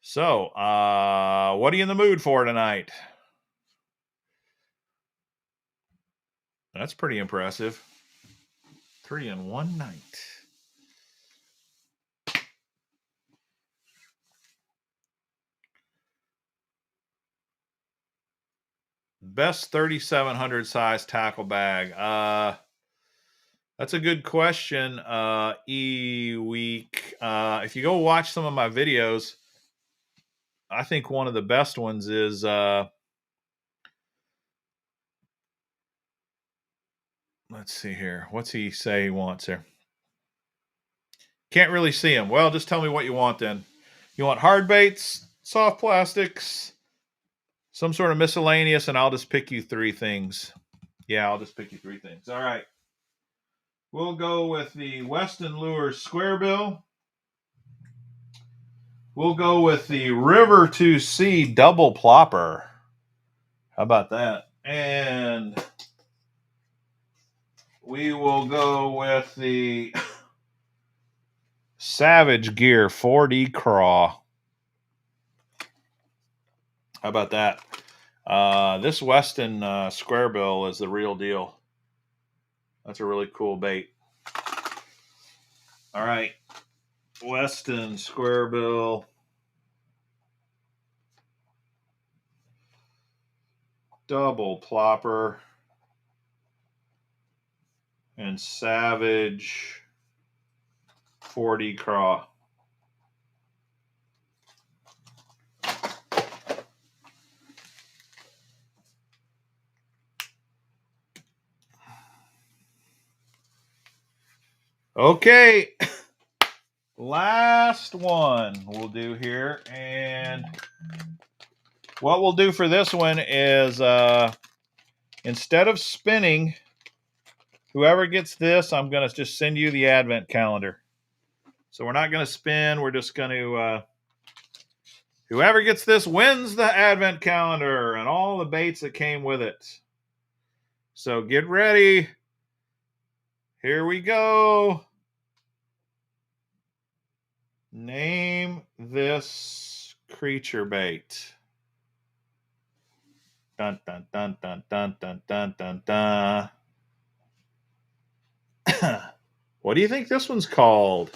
So, what are you in the mood for tonight? That's pretty impressive. 3 in one night. Best 3,700 size tackle bag. That's a good question, E-Week. If you go watch some of my videos, I think one of the best ones is let's see here. What's he say he wants here? Can't really see him. Well, just tell me what you want then. You want hard baits, soft plastics, some sort of miscellaneous, and I'll just pick you 3 things. Yeah, I'll just pick you 3 things. All right. We'll go with the Weston Lures Square Bill. We'll go with the River to Sea Double Plopper. How about that? And we will go with the Savage Gear 4D Craw. How about that? This Weston Square Bill is the real deal. That's a really cool bait. All right. Weston Square Bill. Double Plopper. And Savage 4D Craw. Okay. Last one we'll do here. And what we'll do for this one is instead of spinning, whoever gets this, I'm going to just send you the advent calendar. So we're not going to spin. We're just going to, whoever gets this wins the advent calendar and all the baits that came with it. So get ready. Here we go. Name this creature bait. Dun, dun, dun, dun, dun, dun, dun, dun, dun. What do you think this one's called?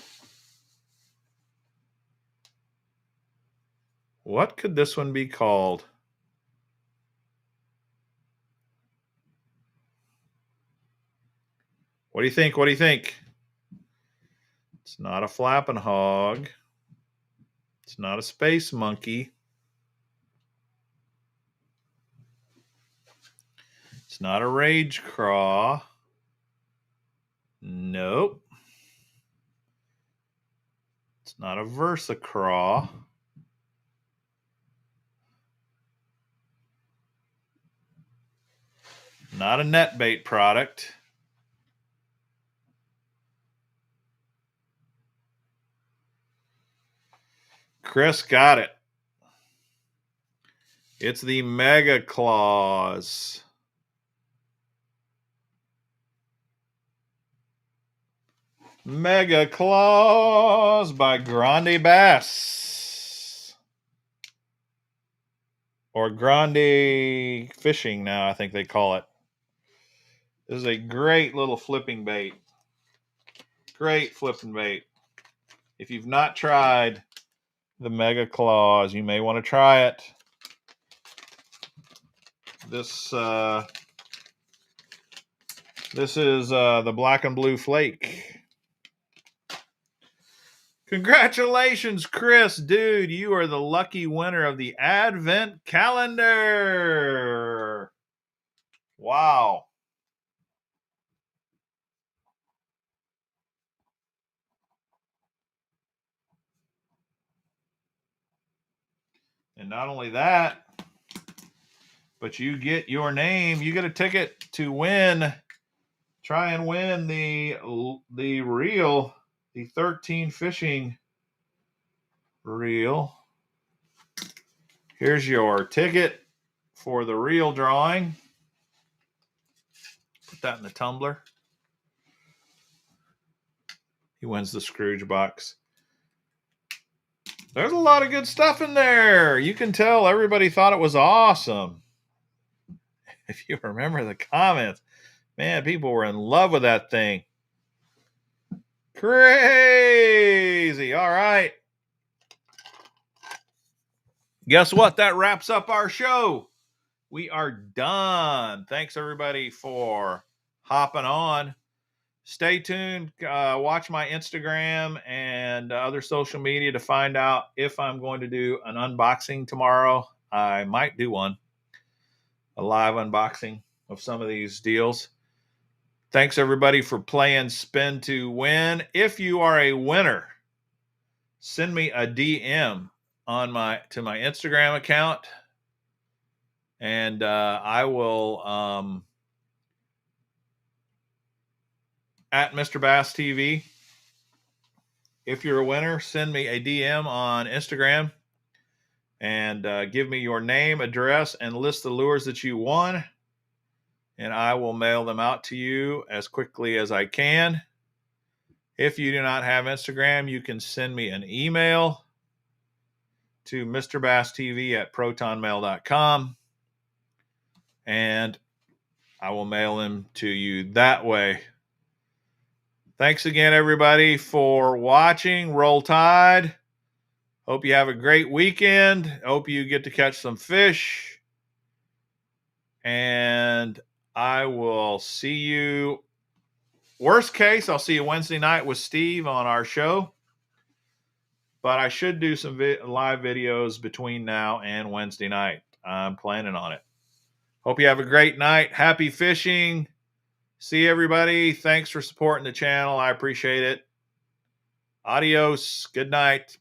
What could this one be called? What do you think? What do you think? It's not a flapping hog. It's not a space monkey. It's not a rage craw. Nope. It's not a Versacraw. Not a net bait product. Chris got it. It's the Mega Claws. Mega Claws by Grande Bass. Or Grande Fishing now, I think they call it. This is a great little flipping bait. Great flipping bait. If you've not tried the Mega Claws, you may want to try it. This is the Black and Blue Flake. Congratulations, Chris. Dude, you are the lucky winner of the Advent Calendar. Wow. And not only that, but you get your name. You get a ticket to win. Try and win the reel, the 13 fishing reel. Here's your ticket for the reel drawing. Put that in the tumbler. He wins the Scrooge box. There's a lot of good stuff in there. You can tell everybody thought it was awesome. If you remember the comments, man, people were in love with that thing. Crazy. All right. Guess what? That wraps up our show. We are done. Thanks, everybody, for hopping on. Stay tuned. Watch my Instagram and other social media to find out if I'm going to do an unboxing tomorrow. I might do one. A live unboxing of some of these deals. Thanks, everybody, for playing Spin to Win. If you are a winner, send me a DM to my Instagram account, and I will at Mr. Bass TV. If you're a winner, send me a DM on Instagram and give me your name, address, and list the lures that you won, and I will mail them out to you as quickly as I can. If you do not have Instagram, you can send me an email to mrbasstv@protonmail.com, and I will mail them to you that way. Thanks again, everybody, for watching. Roll Tide. Hope you have a great weekend. Hope you get to catch some fish. And I will see you. Worst case, I'll see you Wednesday night with Steve on our show. But I should do some live videos between now and Wednesday night. I'm planning on it. Hope you have a great night. Happy fishing. See everybody. Thanks for supporting the channel. I appreciate it. Adios. Good night.